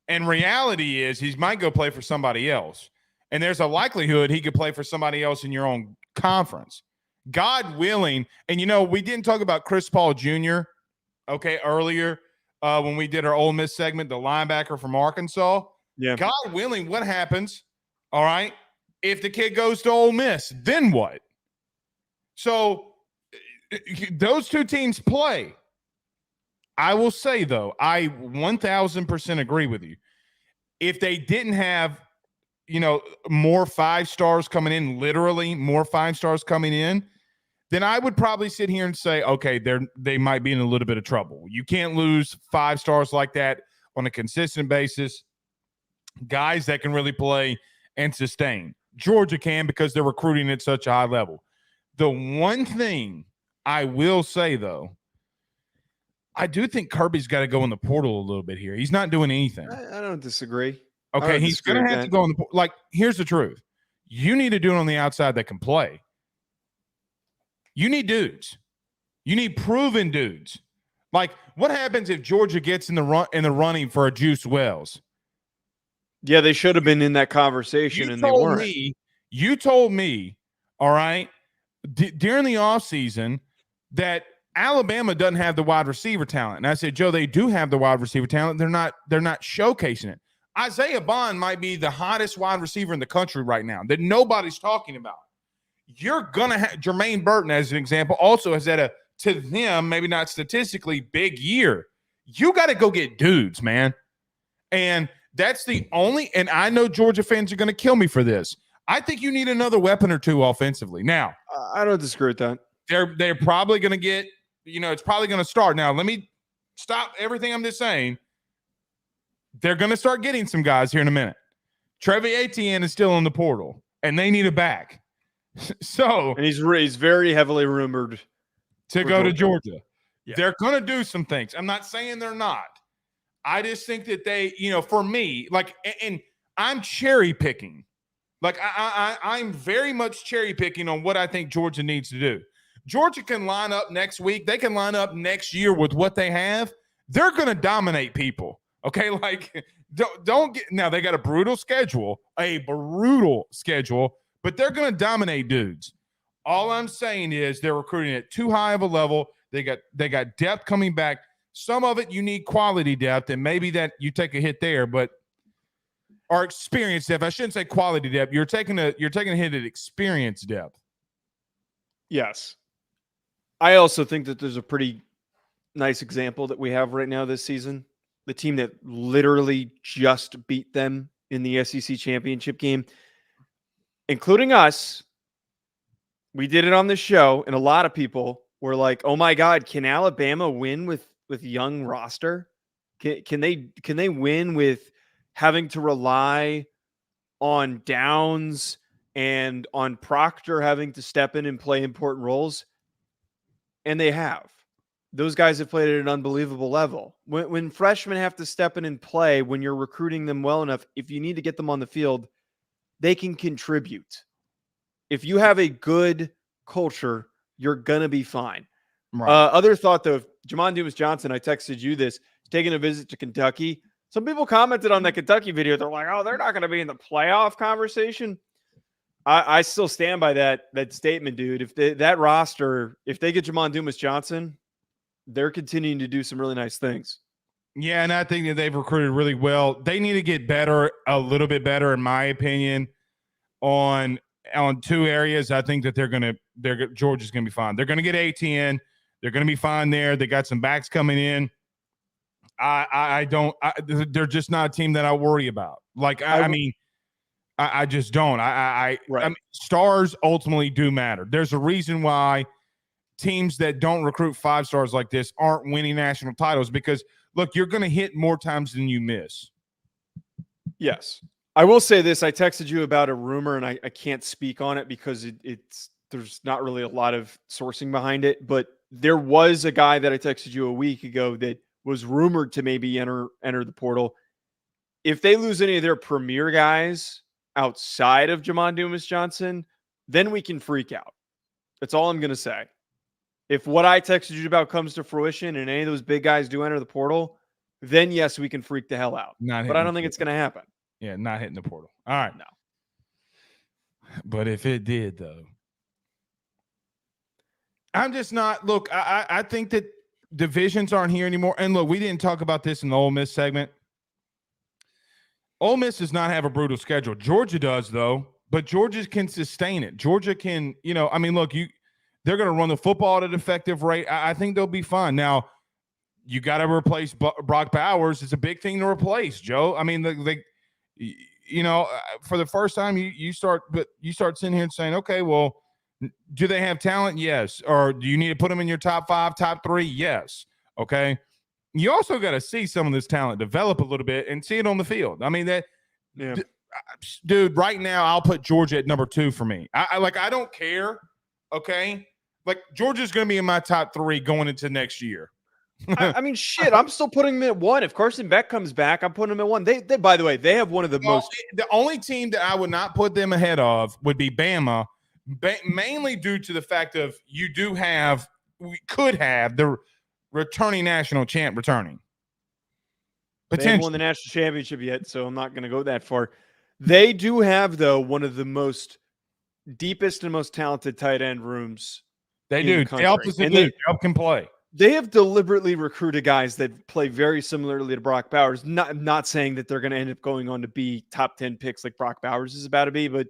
And reality is he might go play for somebody else. And there's a likelihood he could play for somebody else in your own conference. God willing, and we didn't talk about Chris Paul Jr., earlier when we did our Ole Miss segment, the linebacker from Arkansas. Yeah. God willing, what happens, all right, if the kid goes to Ole Miss, then what? So those two teams play. I will say, though, I 1,000% agree with you. If they didn't have, more 5 stars coming in, literally more 5 stars coming in, then I would probably sit here and say, okay, they might be in a little bit of trouble. You can't lose 5 stars like that on a consistent basis. Guys that can really play and sustain. Georgia can because they're recruiting at such a high level. The one thing I will say, though, I do think Kirby's got to go in the portal a little bit here. He's not doing anything. I don't disagree. Okay, he's going to have to go in the – like, here's the truth. You need to do it on the outside that can play. You need dudes. You need proven dudes. Like, what happens if Georgia gets in the running for a Juice Wells? Yeah, they should have been in that conversation, and they weren't. You told me, all right, during the offseason that Alabama doesn't have the wide receiver talent. And I said, Joe, they do have the wide receiver talent. They're not showcasing it. Isaiah Bond might be the hottest wide receiver in the country right now that nobody's talking about. You're going to have Jermaine Burton, as an example, also has had to them, maybe not statistically, big year. You got to go get dudes, man. And that's the only – and I know Georgia fans are going to kill me for this. I think you need another weapon or two offensively. Now, I don't disagree with that. They're probably going to get – it's probably going to start. Now, let me stop everything I'm just saying. They're going to start getting some guys here in a minute. Trevi Etienne is still in the portal, and they need a back. So, and he's very heavily rumored to go to Georgia. Yeah. They're going to do some things. I'm not saying they're not. I just think that they, for me, like, and I'm cherry picking. Like, I'm very much cherry picking on what I think Georgia needs to do. Georgia can line up next week. They can line up next year with what they have. They're going to dominate people. Okay, like don't get now. They got a brutal schedule, but they're going to dominate dudes. All I'm saying is they're recruiting at too high of a level. They got depth coming back. Some of it you need quality depth, and maybe that you take a hit there, but or experience depth. I shouldn't say quality depth. You're taking a hit at experience depth. Yes. I also think that there's a pretty nice example that we have right now this season. The team that literally just beat them in the SEC championship game, including us. We did it on the show, and a lot of people were like, "Oh my God, can Alabama win with young roster? Can they win with having to rely on Downs and on Proctor having to step in and play important roles?" And they have. Those guys have played at an unbelievable level. When freshmen have to step in and play, when you're recruiting them well enough, if you need to get them on the field, they can contribute. If you have a good culture, you're going to be fine. Right. Other thought, though, Jamon Dumas-Johnson, I texted you this, taking a visit to Kentucky. Some people commented on that Kentucky video. They're like, oh, they're not going to be in the playoff conversation. I still stand by that statement, dude. If that roster, if they get Jamon Dumas-Johnson, they're continuing to do some really nice things. Yeah, and I think that they've recruited really well. They need to get better, a little bit better, in my opinion, on two areas. I think that Georgia's going to be fine. They're going to get ATN. They're going to be fine there. They got some backs coming in. They're just not a team that I worry about. Like, I just don't. I mean, stars ultimately do matter. There's a reason why teams that don't recruit 5 stars like this aren't winning national titles, because look, you're going to hit more times than you miss. Yes. I will say this. I texted you about a rumor, and I can't speak on it because there's not really a lot of sourcing behind it, but there was a guy that I texted you a week ago that was rumored to maybe enter the portal. If they lose any of their premier guys outside of Jamon Dumas-Johnson, then we can freak out. That's all I'm going to say. If what I texted you about comes to fruition and any of those big guys do enter the portal, then yes, we can freak the hell out. But I don't think it's going to happen. Yeah, not hitting the portal. All right. No. But if it did, though, I'm just not – look, I think that divisions aren't here anymore. And look, we didn't talk about this in the Ole Miss segment. Ole Miss does not have a brutal schedule. Georgia does, though, but Georgia can sustain it. Georgia can – look, they're going to run the football at an effective rate. I think they'll be fine. Now, you got to replace Brock Bowers. It's a big thing to replace, Joe. I mean, for the first time, you start sitting here and saying, okay, well, do they have talent? Yes. Or do you need to put them in your top 5, top 3? Yes. Okay. You also got to see some of this talent develop a little bit and see it on the field. I mean, dude, right now I'll put Georgia at number 2 for me. I don't care. Okay. Like, Georgia's going to be in my top 3 going into next year. I mean, shit, I'm still putting them at 1. If Carson Beck comes back, I'm putting them at 1. They by the way, they have one of the most. The only team that I would not put them ahead of would be Bama, mainly due to the fact of we could have the returning national champ returning. They haven't won the national championship yet, so I'm not going to go that far. They do have, though, one of the most deepest and most talented tight end rooms. They do. Delp is a dude. Delp can play. They have deliberately recruited guys that play very similarly to Brock Bowers. Not saying that they're going to end up going on to be top 10 picks like Brock Bowers is about to be, but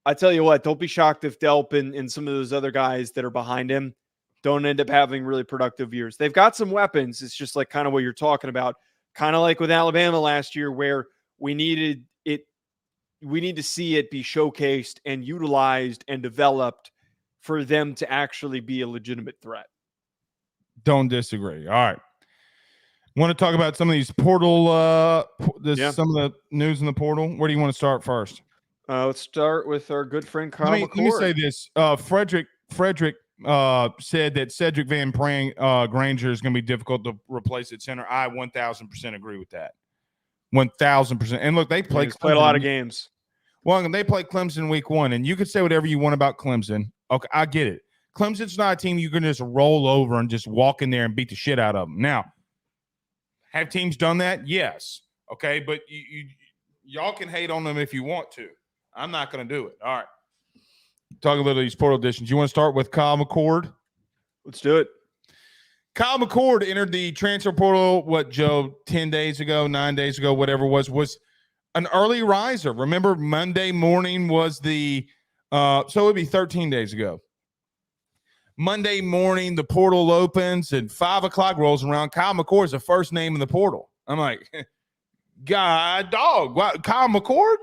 I tell you what, don't be shocked if Delp and some of those other guys that are behind him don't end up having really productive years. They've got some weapons. It's just like kind of what you're talking about, kind of like with Alabama last year, where we need to see it be showcased and utilized and developed for them to actually be a legitimate threat. Don't disagree. All right. Want to talk about some of these portal, some of the news in the portal? Where do you want to start first? Let's start with our good friend Kyle McCord. Let me say this. Frederick said that Cedric Van Granger is going to be difficult to replace at center. I 1,000% agree with that. 1,000%. And look, they played a lot of games. Well, they played Clemson week 1, and you could say whatever you want about Clemson. Okay, I get it. Clemson's not a team you can just roll over and just walk in there and beat the shit out of them. Now, have teams done that? Yes. Okay, but y'all can hate on them if you want to. I'm not going to do it. All right. Talk a little of these portal additions. You want to start with Kyle McCord? Let's do it. Kyle McCord entered the transfer portal, 10 days ago, 9 days ago, whatever it was an early riser. Remember, Monday morning was so it would be 13 days ago. Monday morning, the portal opens and 5 o'clock rolls around. Kyle McCord is the first name in the portal. I'm like, God, dog, what, Kyle McCord?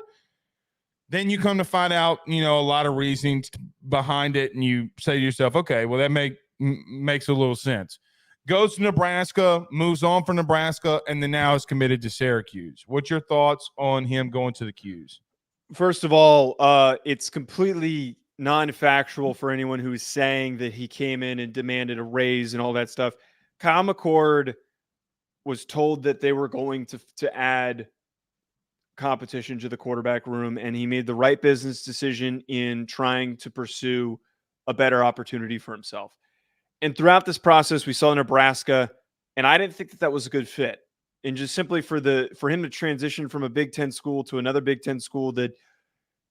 Then you come to find out, a lot of reasons behind it, and you say to yourself, okay, well, that makes a little sense. Goes to Nebraska, moves on from Nebraska, and then now is committed to Syracuse. What's your thoughts on him going to the Qs? First of all, it's completely non-factual for anyone who's saying that he came in and demanded a raise and all that stuff. Kyle McCord was told that they were going to add competition to the quarterback room, and he made the right business decision in trying to pursue a better opportunity for himself. And throughout this process, we saw Nebraska, and I didn't think that was a good fit. And just simply for him to transition from a Big Ten school to another Big Ten school that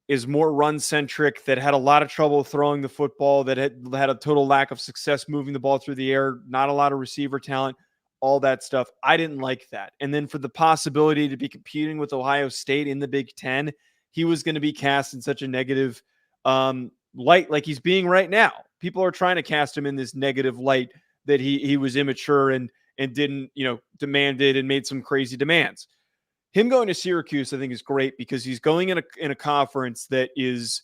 is more run-centric, that had a lot of trouble throwing the football, that had a total lack of success moving the ball through the air, not a lot of receiver talent, all that stuff. I didn't like that. And then for the possibility to be competing with Ohio State in the Big Ten, he was going to be cast in such a negative light like he's being right now. People are trying to cast him in this negative light that he was immature and didn't, demanded and made some crazy demands. Him going to Syracuse, I think, is great because he's going in a conference that is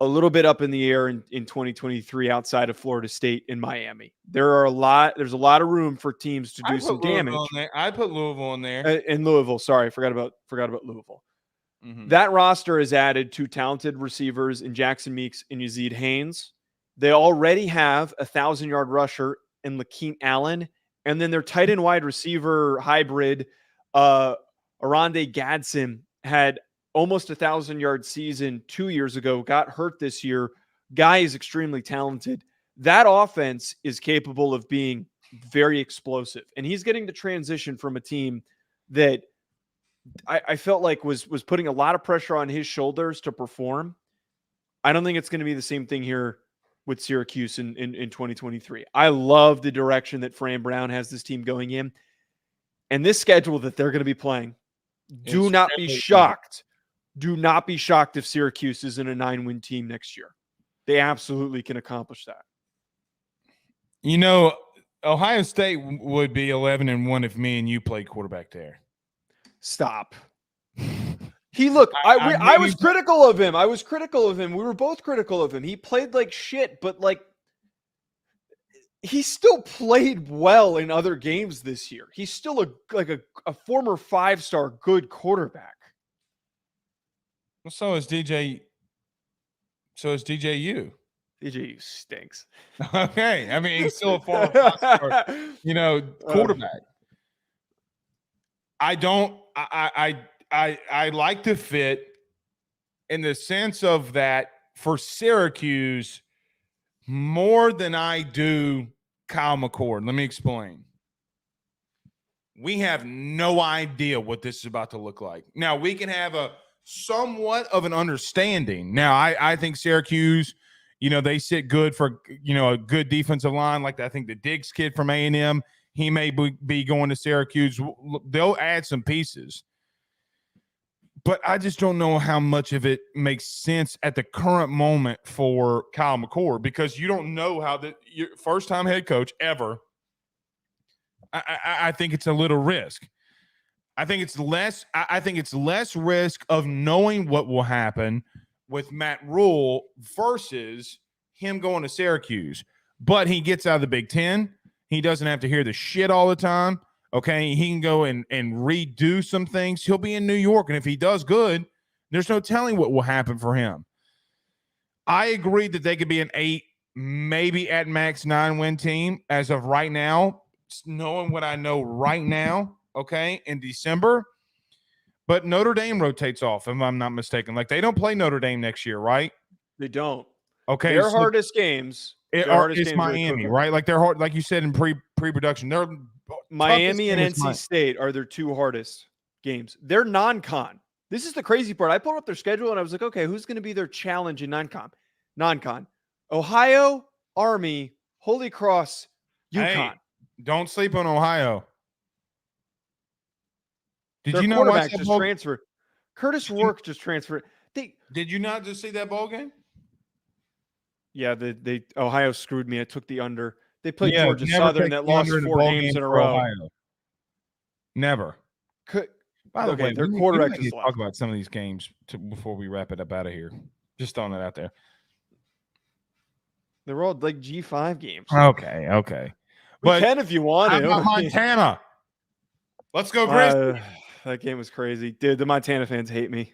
a little bit up in the air in 2023 outside of Florida State and Miami. There's a lot of room for teams to do some damage. I put Louisville in there. In Louisville, sorry, I forgot about Louisville. Mm-hmm. That roster has added 2 talented receivers in Jackson Meeks and Yazid Haynes. They already have a 1,000-yard rusher in Lakeem Allen, and then their tight end wide receiver hybrid, Arande Gadsden, had almost 1,000-yard season 2 years ago, got hurt this year. Guy is extremely talented. That offense is capable of being very explosive, and he's getting the transition from a team that I felt like was putting a lot of pressure on his shoulders to perform. I don't think it's going to be the same thing here with Syracuse in 2023. I love the direction that Fran Brown has this team going in, and this schedule that they're going to be playing. Do not be shocked. Do not be shocked if Syracuse isn't a 9-win team next year. They absolutely can accomplish that. Ohio State would be 11-1 if me and you played quarterback there. Stop. I was critical of him. We were both critical of him. He played like shit, but he still played well in other games this year. He's still a former 5-star good quarterback. Well, so is DJU. DJU stinks. Okay. I mean, he's still a former 5-star, quarterback. I like the fit in the sense of that for Syracuse more than I do Kyle McCord. Let me explain. We have no idea what this is about to look like. Now, we can have a somewhat of an understanding. Now, I think Syracuse, they sit good for, a good defensive line. Like I think the Diggs kid from A&M, he may be going to Syracuse. They'll add some pieces. But I just don't know how much of it makes sense at the current moment for Kyle McCord, because you don't know how your first-time head coach ever. I think it's a little risk. I think it's less risk of knowing what will happen with Matt Rule versus him going to Syracuse. But he gets out of the Big Ten. He doesn't have to hear the shit all the time. Okay, he can go and redo some things. He'll be in New York, and if he does good, there's no telling what will happen for him. I agree that they could be an 8, maybe at max 9-win team as of right now, knowing what I know right now, okay, in December. But Notre Dame rotates off, if I'm not mistaken. Like, they don't play Notre Dame next year, right? They don't. Okay. Their hardest games. It's Miami, right? Like, they're hard, like you said in pre-production. They're Miami and NC State are their 2 hardest games. They're non-con. This is the crazy part. I pulled up their schedule and I was like, okay, who's going to be their challenge in non-con? Ohio, Army, Holy Cross, UConn. Hey, don't sleep on Ohio. Did you know quarterback just transferred? Curtis Rourke just transferred. Did you not just see that ball game? Yeah, they Ohio screwed me. I took the under. They played Georgia Southern that lost 4 games in a row. Ohio. Never. By the way, their quarterback just talk about some of these games before we wrap it up out of here. Just throwing it out there. They're all like G5 games. Okay. We can if you want to. Montana. Let's go, Grizzlies. That game was crazy. Dude, the Montana fans hate me.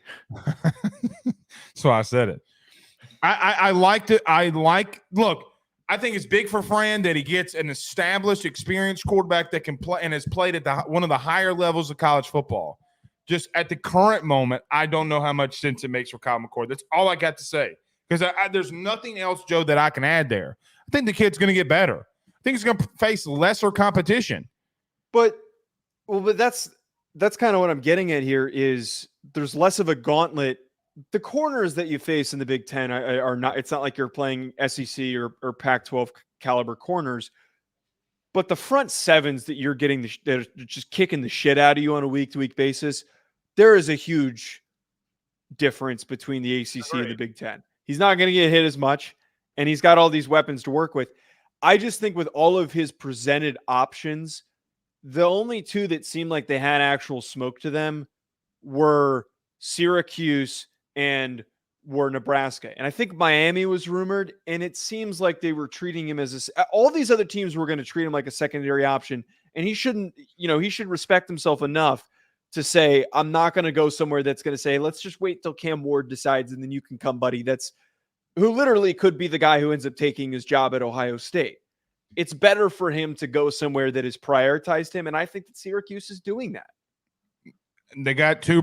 So I said it. I liked it. Look, I think it's big for Fran that he gets an established, experienced quarterback that can play and has played at one of the higher levels of college football. Just at the current moment, I don't know how much sense it makes for Kyle McCord. That's all I got to say. Because there's nothing else, Joe, that I can add there. I think the kid's going to get better. I think he's going to face lesser competition. But that's kind of what I'm getting at here is there's less of a gauntlet. The corners that you face in the Big Ten are not – it's not like you're playing SEC or Pac-12 caliber corners. But the front sevens that you're getting that are just kicking the shit out of you on a week-to-week basis, there is a huge difference between the ACC and the Big Ten. He's not going to get hit as much, and he's got all these weapons to work with. I just think with all of his presented options, the only 2 that seemed like they had actual smoke to them were Syracuse and were Nebraska. And I think Miami was rumored, and it seems like they were treating him as all these other teams were going to treat him like a secondary option. And he shouldn't, he should respect himself enough to say, I'm not going to go somewhere that's going to say, let's just wait till Cam Ward decides and then you can come, buddy. Who literally could be the guy who ends up taking his job at Ohio State. It's better for him to go somewhere that has prioritized him. And I think that Syracuse is doing that. They got 2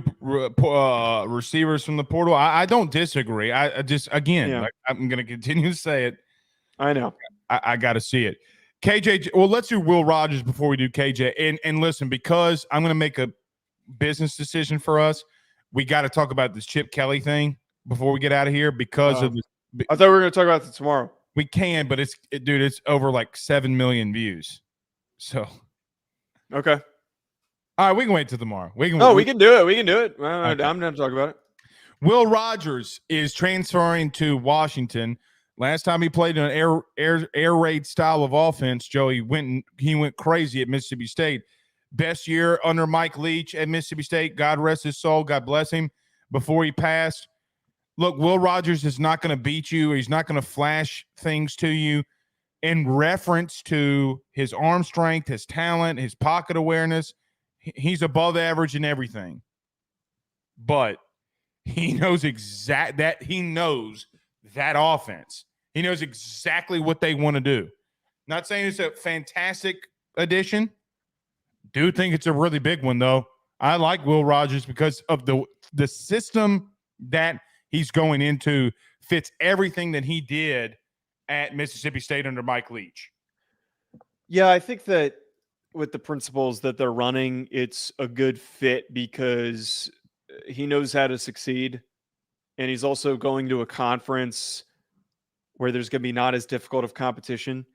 receivers from the portal. I don't disagree. I just, again, I'm going to continue to say it. I know. I got to see it. KJ, well, let's do Will Rogers before we do KJ. And listen, because I'm going to make a business decision for us, we got to talk about this Chip Kelly thing before we get out of here because of this. I thought we were going to talk about it tomorrow. We can, but it's over like 7 million views. So. Okay. All right, we can wait till tomorrow. We can do it. We can do it. Okay. I'm going to talk about it. Will Rogers is transferring to Washington. Last time he played in an air raid style of offense, Joe, he went crazy at Mississippi State. Best year under Mike Leach at Mississippi State. God rest his soul. God bless him. Before he passed. Look, Will Rogers is not going to beat you. He's not going to flash things to you. In reference to his arm strength, his talent, his pocket awareness, he's above average in everything. But he knows he knows that offense. He knows exactly what they want to do. Not saying it's a fantastic addition. Do think it's a really big one, though. I like Will Rogers because of the system that he's going into fits everything that he did at Mississippi State under Mike Leach. Yeah, I think that with the principles that they're running, it's a good fit because he knows how to succeed. And he's also going to a conference where there's going to be not as difficult of competition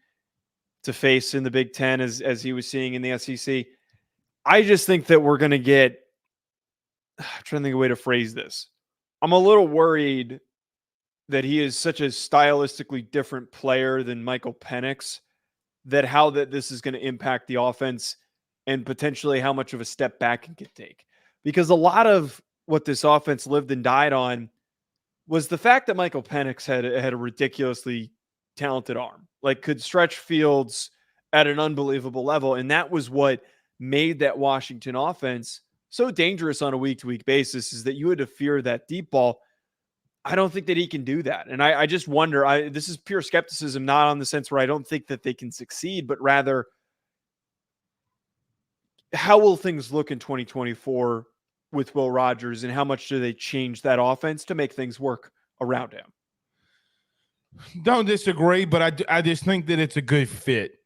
to face in the Big Ten as he was seeing in the SEC. I just think that we're going to get, I'm trying to think of a way to phrase this. I'm a little worried that he is such a stylistically different player than Michael Penix, that how that this is going to impact the offense and potentially how much of a step back it could take. Because a lot of what this offense lived and died on was the fact that Michael Penix had a ridiculously talented arm, like could stretch fields at an unbelievable level. And that was what made that Washington offense so dangerous on a week-to-week basis, is that you had to fear that deep ball. I don't think that he can do that. And I just wonder, this is pure skepticism, not on the sense where I don't think that they can succeed, but rather how will things look in 2024 with Will Rogers, and how much do they change that offense to make things work around him? Don't disagree, but I just think that it's a good fit,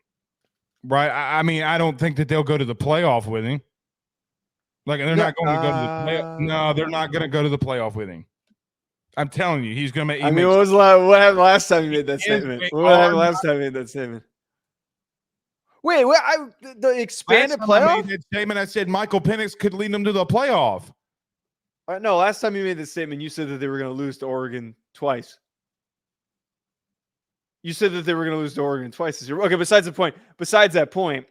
right? I mean, I don't think that they'll go to the playoff with him. Like, they're not going to go to the playoff. No, they're not going to go to the playoff with him. I'm telling you, he's going to make. What happened last time you made that statement? What happened last time you made that statement? Wait, the expanded playoff? I made that statement. I said Michael Penix could lead them to the playoff. No, last time you made this statement, you said that they were going to lose to Oregon twice. You said that they were going to lose to Oregon twice this year. Okay, besides that point,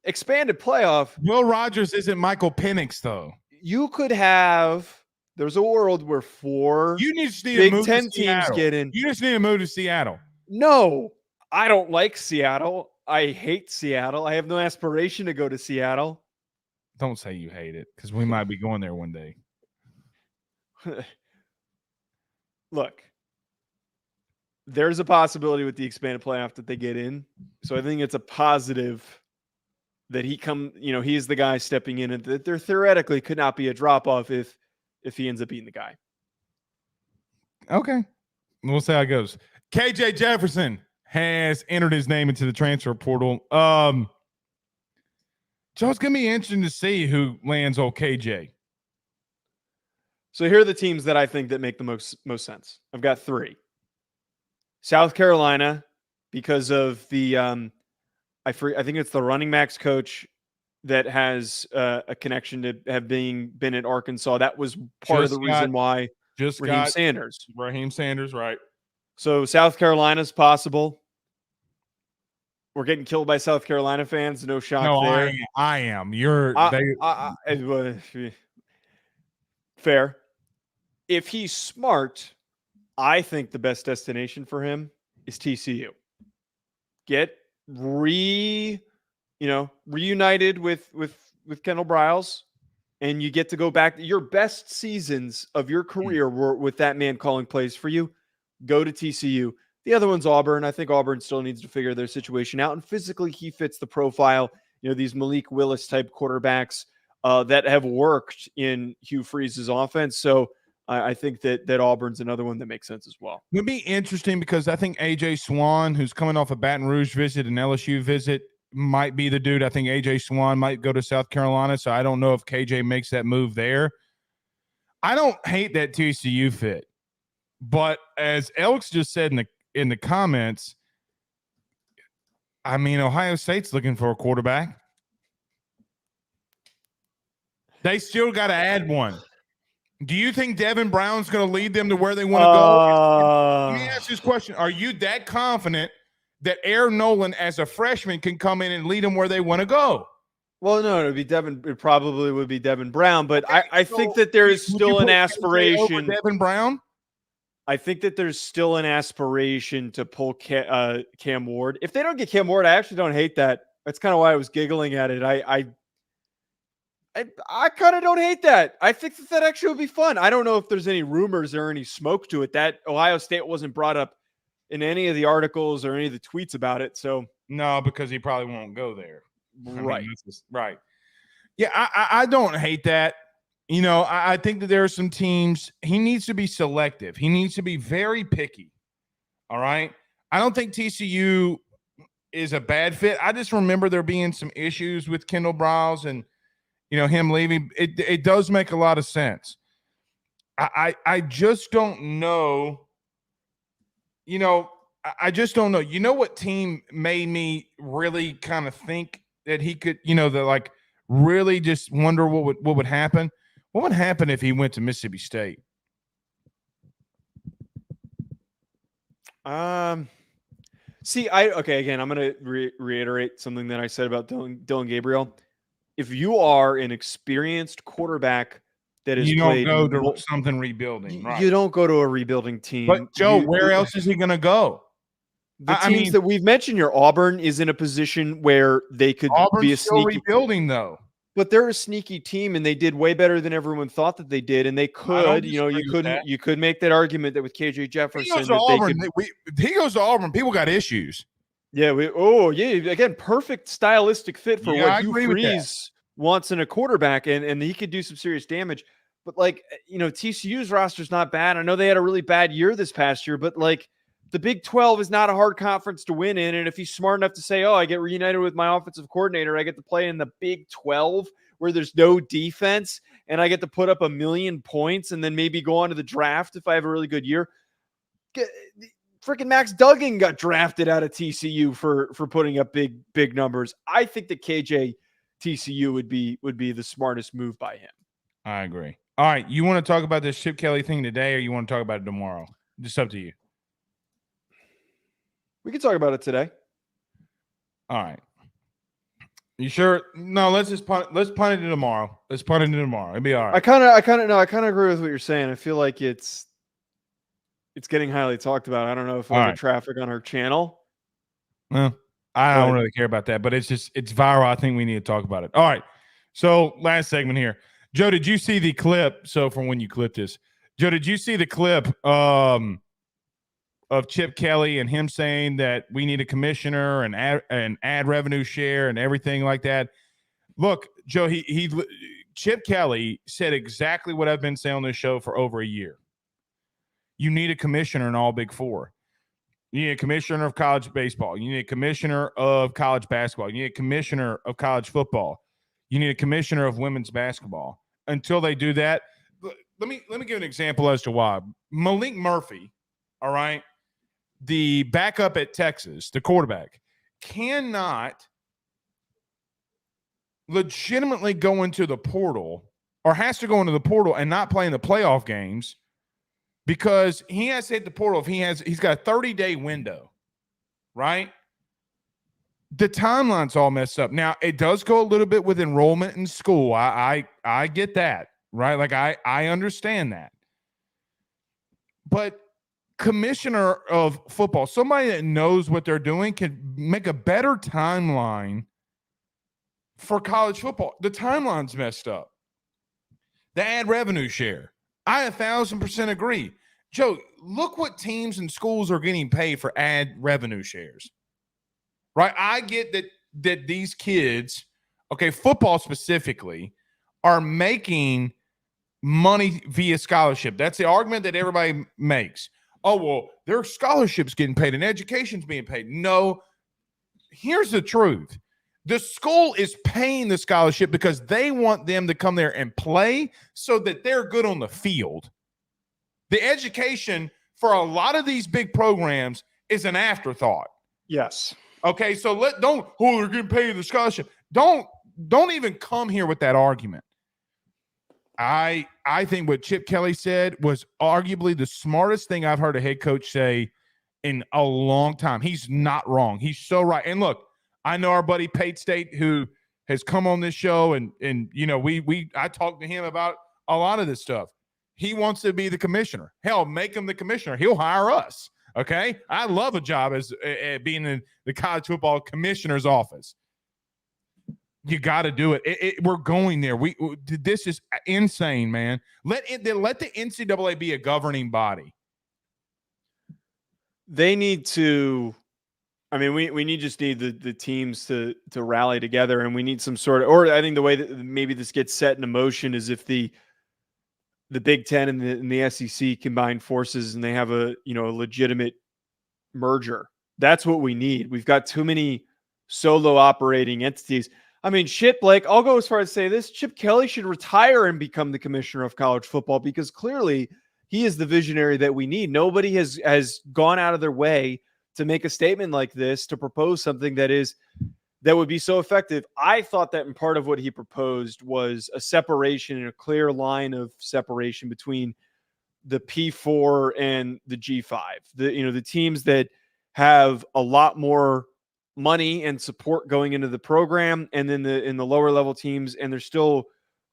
expanded playoff. Will Rogers isn't Michael Penix, though. You could have. There's a world where Big Ten teams get in. You just need to move to Seattle. No, I don't like Seattle. I hate Seattle. I have no aspiration to go to Seattle. Don't say you hate it, because we might be going there one day. Look, there's a possibility with the expanded playoff that they get in. So I think it's a positive that he is the guy stepping in, and that there theoretically could not be a drop-off if he ends up being the guy. Okay. We'll see how it goes. KJ Jefferson has entered his name into the transfer portal. So it's going to be interesting to see who lands on KJ. So here are the teams that I think that make the most sense. I've got 3. South Carolina, because of the I think it's the running backs coach that has a connection to have been at Arkansas. That was part of the reason why Raheem Sanders, right. So South Carolina's possible. We're getting killed by South Carolina fans. No shock there. I am. Fair. If he's smart, I think the best destination for him is TCU. Get reunited with Kendall Briles, and you get to go back. Your best seasons of your career were with that man calling plays for you. Go to TCU. The other one's Auburn. I think Auburn still needs to figure their situation out, and physically he fits the profile. These Malik Willis type quarterbacks that have worked in Hugh Freeze's offense. So I think that Auburn's another one that makes sense as well. It'd be interesting because I think AJ Swan, who's coming off a Baton Rouge visit, an LSU visit, might be the dude. I think AJ Swan might go to South Carolina, so I don't know if KJ makes that move there. I don't hate that TCU fit, but as Elks just said in the comments, I mean, Ohio State's looking for a quarterback. They still got to add one. Do you think Devin Brown's going to lead them to where they want to go? Let me ask this question. Are you that confident that Aaron Nolan as a freshman can come in and lead them where they want to go? Well, no, it probably would be Devin Brown, but okay, I think that there is still an aspiration. Devin Brown? I think that there's still an aspiration to pull Cam Ward. If they don't get Cam Ward, I actually don't hate that. That's kind of why I was giggling at it. I kind of don't hate that. I think that actually would be fun. I don't know if there's any rumors or any smoke to it. That Ohio State wasn't brought up in any of the articles or any of the tweets about it. So no, because he probably won't go there. Right. Right. Yeah, I don't hate that. I think that there are some teams. He needs to be selective. He needs to be very picky. All right. I don't think TCU is a bad fit. I just remember there being some issues with Kendall Briles and him leaving. It does make a lot of sense. I just don't know. I just don't know. You know what team made me really kind of think that he could, really just wonder what would happen? What would happen if he went to Mississippi State? Again, I'm going to reiterate something that I said about Dylan Gabriel. If you are an experienced quarterback that is, you don't go to something rebuilding, right? You don't go to a rebuilding team. But Joe, where else is he going to go? The teams that we've mentioned, your Auburn is in a position where they could be a sneaky rebuilding, though. But they're a sneaky team, and they did way better than everyone thought that they did. And they could, you could make that argument that with KJ Jefferson, he goes to Auburn. People got issues. Yeah. Again, perfect stylistic fit for what Hugh Freeze wants in a quarterback, and he could do some serious damage. But TCU's roster is not bad. I know they had a really bad year this past year, but the Big 12 is not a hard conference to win in. And if he's smart enough to say, I get reunited with my offensive coordinator, I get to play in the Big 12 where there's no defense, and I get to put up 1 million points and then maybe go on to the draft if I have a really good year. Freaking Max Duggan got drafted out of TCU for putting up big numbers. I think that KJ TCU would be the smartest move by him. I agree. All right. You want to talk about this Chip Kelly thing today, or you want to talk about it tomorrow? Just up to you. We can talk about it today. All right. You sure? No, let's punt it to tomorrow. Let's punt it to tomorrow. It'll be all right. I kind of agree with what you're saying. I feel like it's getting highly talked about. I don't know if we'll get traffic on our channel. Well, I don't really care about that, but it's viral. I think we need to talk about it. All right. So last segment here. Joe, did you see the clip? So from when you clipped this, Joe, did you see the clip of Chip Kelly and him saying that we need a commissioner and ad revenue share and everything like that? Look, Joe, Chip Kelly said exactly what I've been saying on this show for over a year. You need a commissioner in all Big Four. You need a commissioner of college baseball. You need a commissioner of college basketball. You need a commissioner of college football. You need a commissioner of women's basketball. Until they do that, let me give an example as to why. Malik Murphy, all right, the backup at Texas, the quarterback, cannot legitimately go into the portal or has to go into the portal and not play in the playoff games because he has to hit the portal if he's got a 30-day window, right? The timeline's all messed up. Now, it does go a little bit with enrollment in school. I get that, right? Like, I understand that. But commissioner of football, somebody that knows what they're doing, can make a better timeline for college football. The timeline's messed up. The ad revenue share. I 1,000% agree. Joe, look what teams and schools are getting paid for ad revenue shares. Right? I get that these kids, football specifically, are making money via scholarship. That's the argument that everybody makes. Oh, well, their scholarship's getting paid and education's being paid. No, here's the truth. The school is paying the scholarship because they want them to come there and play so that they're good on the field. The education for a lot of these big programs is an afterthought. Yes. Okay, so they're getting paid the scholarship. Don't even come here with that argument. I think what Chip Kelly said was arguably the smartest thing I've heard a head coach say in a long time. He's not wrong. He's so right. And look, I know our buddy Pate State, who has come on this show, and I talked to him about a lot of this stuff. He wants to be the commissioner. Hell, make him the commissioner. He'll hire us. Okay, I love a job as being in the college football commissioner's office. You got to do it. We're going there. This is insane, man. Let the NCAA be a governing body. They need to. I mean, we just need the teams to rally together, and we need some sort of. Or I think the way that maybe this gets set into motion is if the Big Ten and the SEC combine forces and they have a legitimate merger. That's what we need. We've got too many solo operating entities. I mean, shit, Blake, I'll go as far as to say this. Chip Kelly should retire and become the commissioner of college football because clearly he is the visionary that we need. Nobody has gone out of their way to make a statement like this, to propose something that would be so effective. I thought that in part of what he proposed was a separation and a clear line of separation between the P4 and the G5. The teams that have a lot more money and support going into the program, and then in the lower level teams, and there's still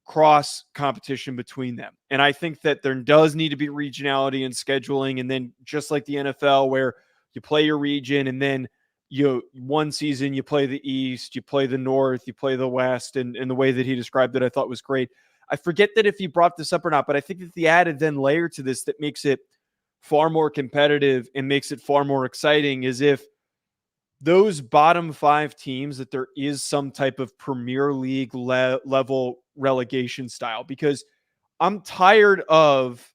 cross competition between them. And I think that there does need to be regionality and scheduling, and then just like the NFL where you play your region and then one season you play the East, you play the North, you play the West, and the way that he described it I thought was great. I forget that if he brought this up or not, but I think that the added then layer to this that makes it far more competitive and makes it far more exciting is if those bottom 5 teams, that there is some type of Premier League level relegation style, because I'm tired of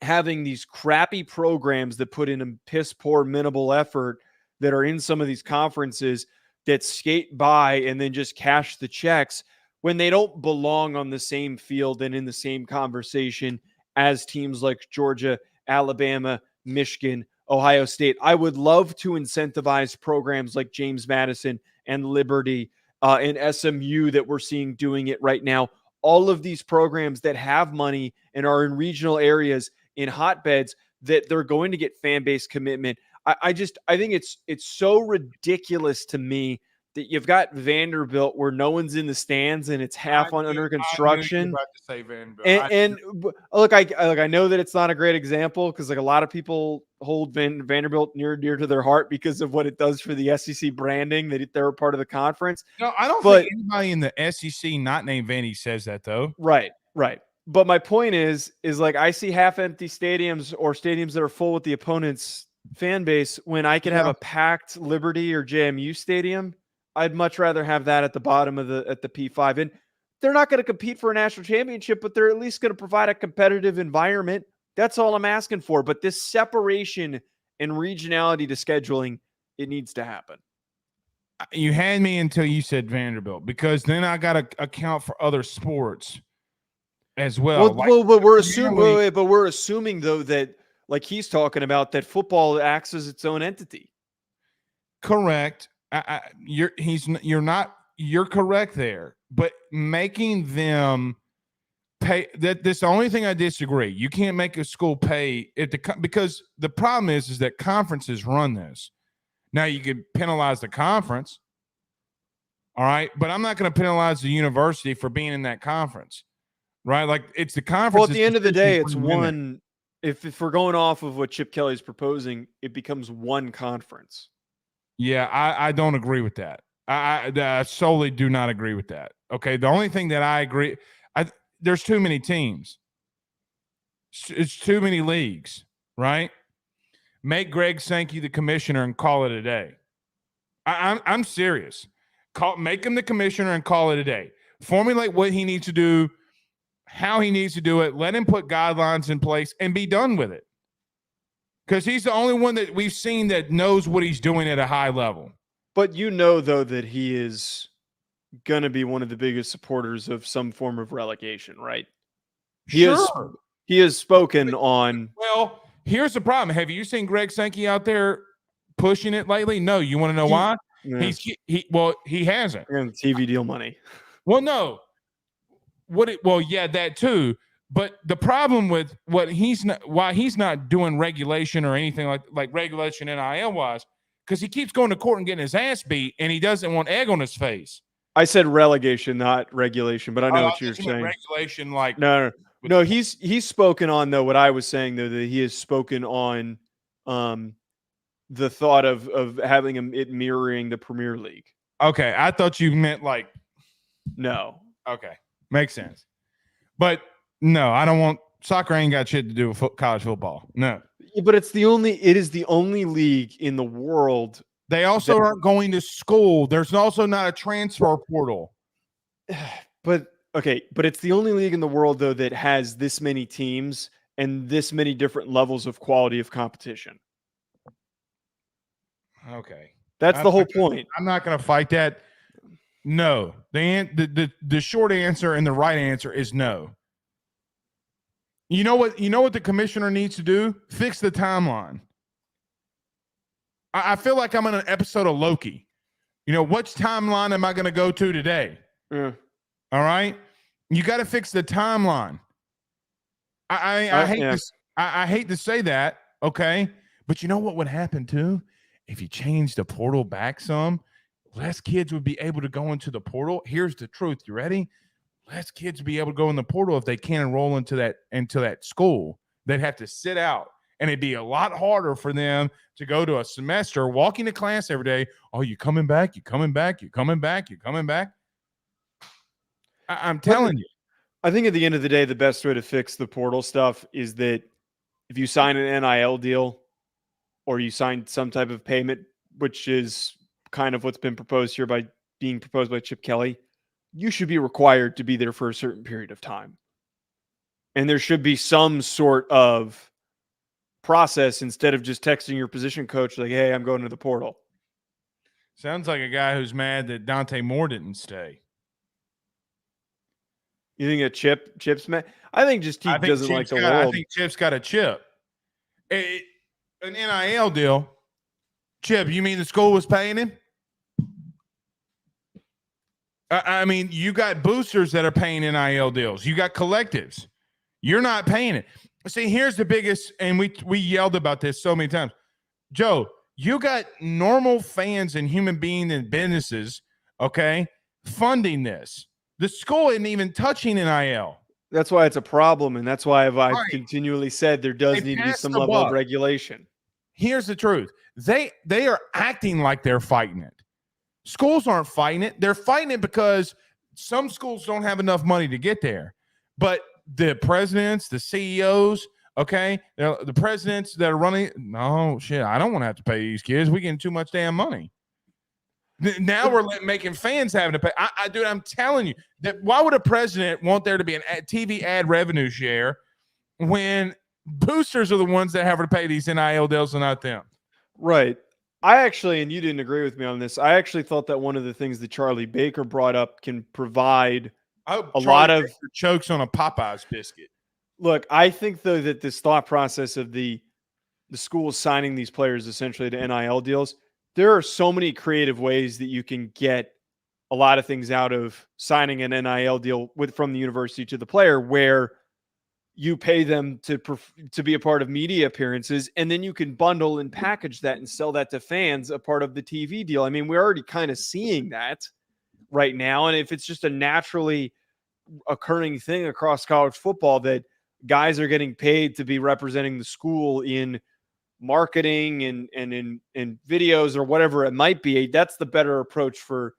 having these crappy programs that put in a piss poor minimal effort that are in some of these conferences that skate by and then just cash the checks when they don't belong on the same field and in the same conversation as teams like Georgia, Alabama, Michigan, Ohio State. I would love to incentivize programs like James Madison and Liberty and SMU that we're seeing doing it right now. All of these programs that have money and are in regional areas in hotbeds that they're going to get fan base commitment. I think it's so ridiculous to me that you've got Vanderbilt where no one's in the stands and it's half under construction. I knew you were about to say Vanderbilt. And look, I know that it's not a great example because like a lot of people hold Vanderbilt near to their heart because of what it does for the SEC branding, that they're a part of the conference. No, I don't think anybody in the SEC not named Vandy says that though. Right. But my point is like I see half empty stadiums or stadiums that are full with the opponent's fan base when I can have a packed Liberty or JMU stadium. I'd much rather have that at the bottom of the P5. And they're not going to compete for a national championship, but they're at least going to provide a competitive environment. That's all I'm asking for. But this separation and regionality to scheduling, it needs to happen. You had me until you said Vanderbilt, because then I got to account for other sports as well. But we're assuming though that, like he's talking about, that football acts as its own entity. Correct. You're correct there, but making them pay that's the only thing I disagree. You can't make a school pay because the problem is that conferences run this. Now you could penalize the conference. All right. But I'm not going to penalize the university for being in that conference. Right. Like it's the conference. Well, at the end of the day, it's one. If we're going off of what Chip Kelly's proposing, it becomes one conference. Yeah, I don't agree with that. I solely do not agree with that. Okay, the only thing that I agree, there's too many teams. It's too many leagues, right? Make Greg Sankey the commissioner and call it a day. I'm serious. Make him the commissioner and call it a day. Formulate what he needs to do, how he needs to do it. Let him put guidelines in place and be done with it. Because he's the only one that we've seen that knows what he's doing at a high level. But though, that he is going to be one of the biggest supporters of some form of relegation, right? He has spoken on. Well, here's the problem. Have you seen Greg Sankey out there pushing it lately? No. You want to know why? Yeah. He hasn't. TV deal money. Well, no. That too. But the problem with why he's not doing regulation or anything like regulation NIL was because he keeps going to court and getting his ass beat, and he doesn't want egg on his face. I said relegation, not regulation, but I know what you're saying. Regulation, no. He's spoken on though. What I was saying though, that he has spoken on the thought of having it mirroring the Premier League. Okay, I thought you meant like no. Okay, makes sense, but. No, I don't want soccer. Ain't got shit to do with college football. No, but it is the only league in the world. They also aren't going to school. There's also not a transfer portal. But it's the only league in the world though that has this many teams and this many different levels of quality of competition. Okay. That's the whole point. I'm not going to fight that. No. The short answer and the right answer is no. You know what the commissioner needs to do? Fix the timeline. I feel like I'm in an episode of Loki. Which timeline am I going to go to today? Yeah. All right? You got to fix the timeline. I hate this. I hate to say that, okay? But you know what would happen too? If you change the portal back some, less kids would be able to go into the portal. Here's the truth. You ready? Less kids would be able to go in the portal if they can't enroll into that school. They'd have to sit out. And it'd be a lot harder for them to go to a semester, walking to class every day. Oh, you coming back? You coming back? You coming back? You coming back? I'm telling you. I think at the end of the day, the best way to fix the portal stuff is that if you sign an NIL deal or you sign some type of payment, which is kind of what's been proposed here by being proposed by Chip Kelly, you should be required to be there for a certain period of time. And there should be some sort of process instead of just texting your position coach like, hey, I'm going to the portal. Sounds like a guy who's mad that Dante Moore didn't stay. You think Chip's mad? I think just he doesn't like the world. I think Chip's got a chip. An NIL deal. Chip, you mean the school was paying him? I mean, you got boosters that are paying NIL deals. You got collectives. You're not paying it. See, here's the biggest, and we yelled about this so many times. Joe, you got normal fans and human beings and businesses, okay, funding this. The school isn't even touching NIL. That's why it's a problem, and that's why I've continually said there does need to be some level of regulation. Here's the truth. They are acting like they're fighting it. Schools aren't fighting it. They're fighting it because some schools don't have enough money to get there. But the presidents, the CEOs, okay, the presidents that are running, no, shit, I don't want to have to pay these kids. We're getting too much damn money. Now we're making fans having to pay. Dude, I'm telling you, that why would a president want there to be a TV ad revenue share when boosters are the ones that have to pay these NIL deals and not them? Right. I actually, and you didn't agree with me on this, I actually thought that one of the things that Charlie Baker brought up can provide a lot of chokes on a Popeyes biscuit. Look, I think though that this thought process of the schools signing these players essentially to NIL deals, there are so many creative ways that you can get a lot of things out of signing an NIL deal from the university to the player, where you pay them to be a part of media appearances, and then you can bundle and package that and sell that to fans, a part of the TV deal. I mean, we're already kind of seeing that right now. And if it's just a naturally occurring thing across college football that guys are getting paid to be representing the school in marketing and in videos or whatever it might be, that's the better approach for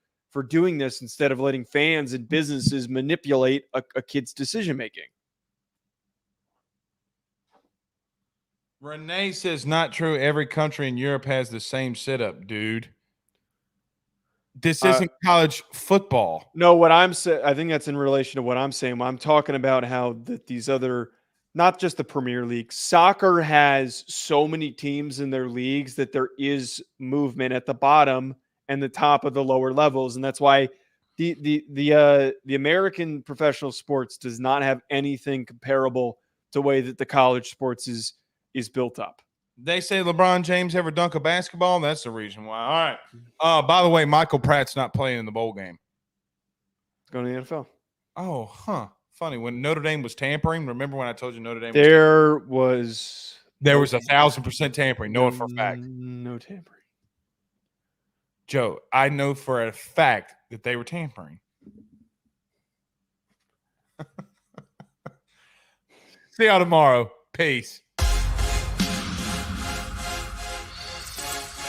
doing this instead of letting fans and businesses manipulate a kid's decision making. Renee says, not true. Every country in Europe has the same setup, dude. This isn't college football. No, what I'm saying, I think that's in relation to what I'm saying. I'm talking about how these other, not just the Premier League, soccer has so many teams in their leagues that there is movement at the bottom and the top of the lower levels. And that's why the American professional sports does not have anything comparable to the way that the college sports is built up. They say LeBron James ever dunk a basketball. That's the reason why. All right. By the way, Michael Pratt's not playing in the bowl game. He's going to the NFL. Oh, huh. Funny. When Notre Dame was tampering, remember when I told you Notre Dame was 1,000% tampering. Know it for a fact. No tampering. Joe, I know for a fact that they were tampering. See y'all tomorrow. Peace.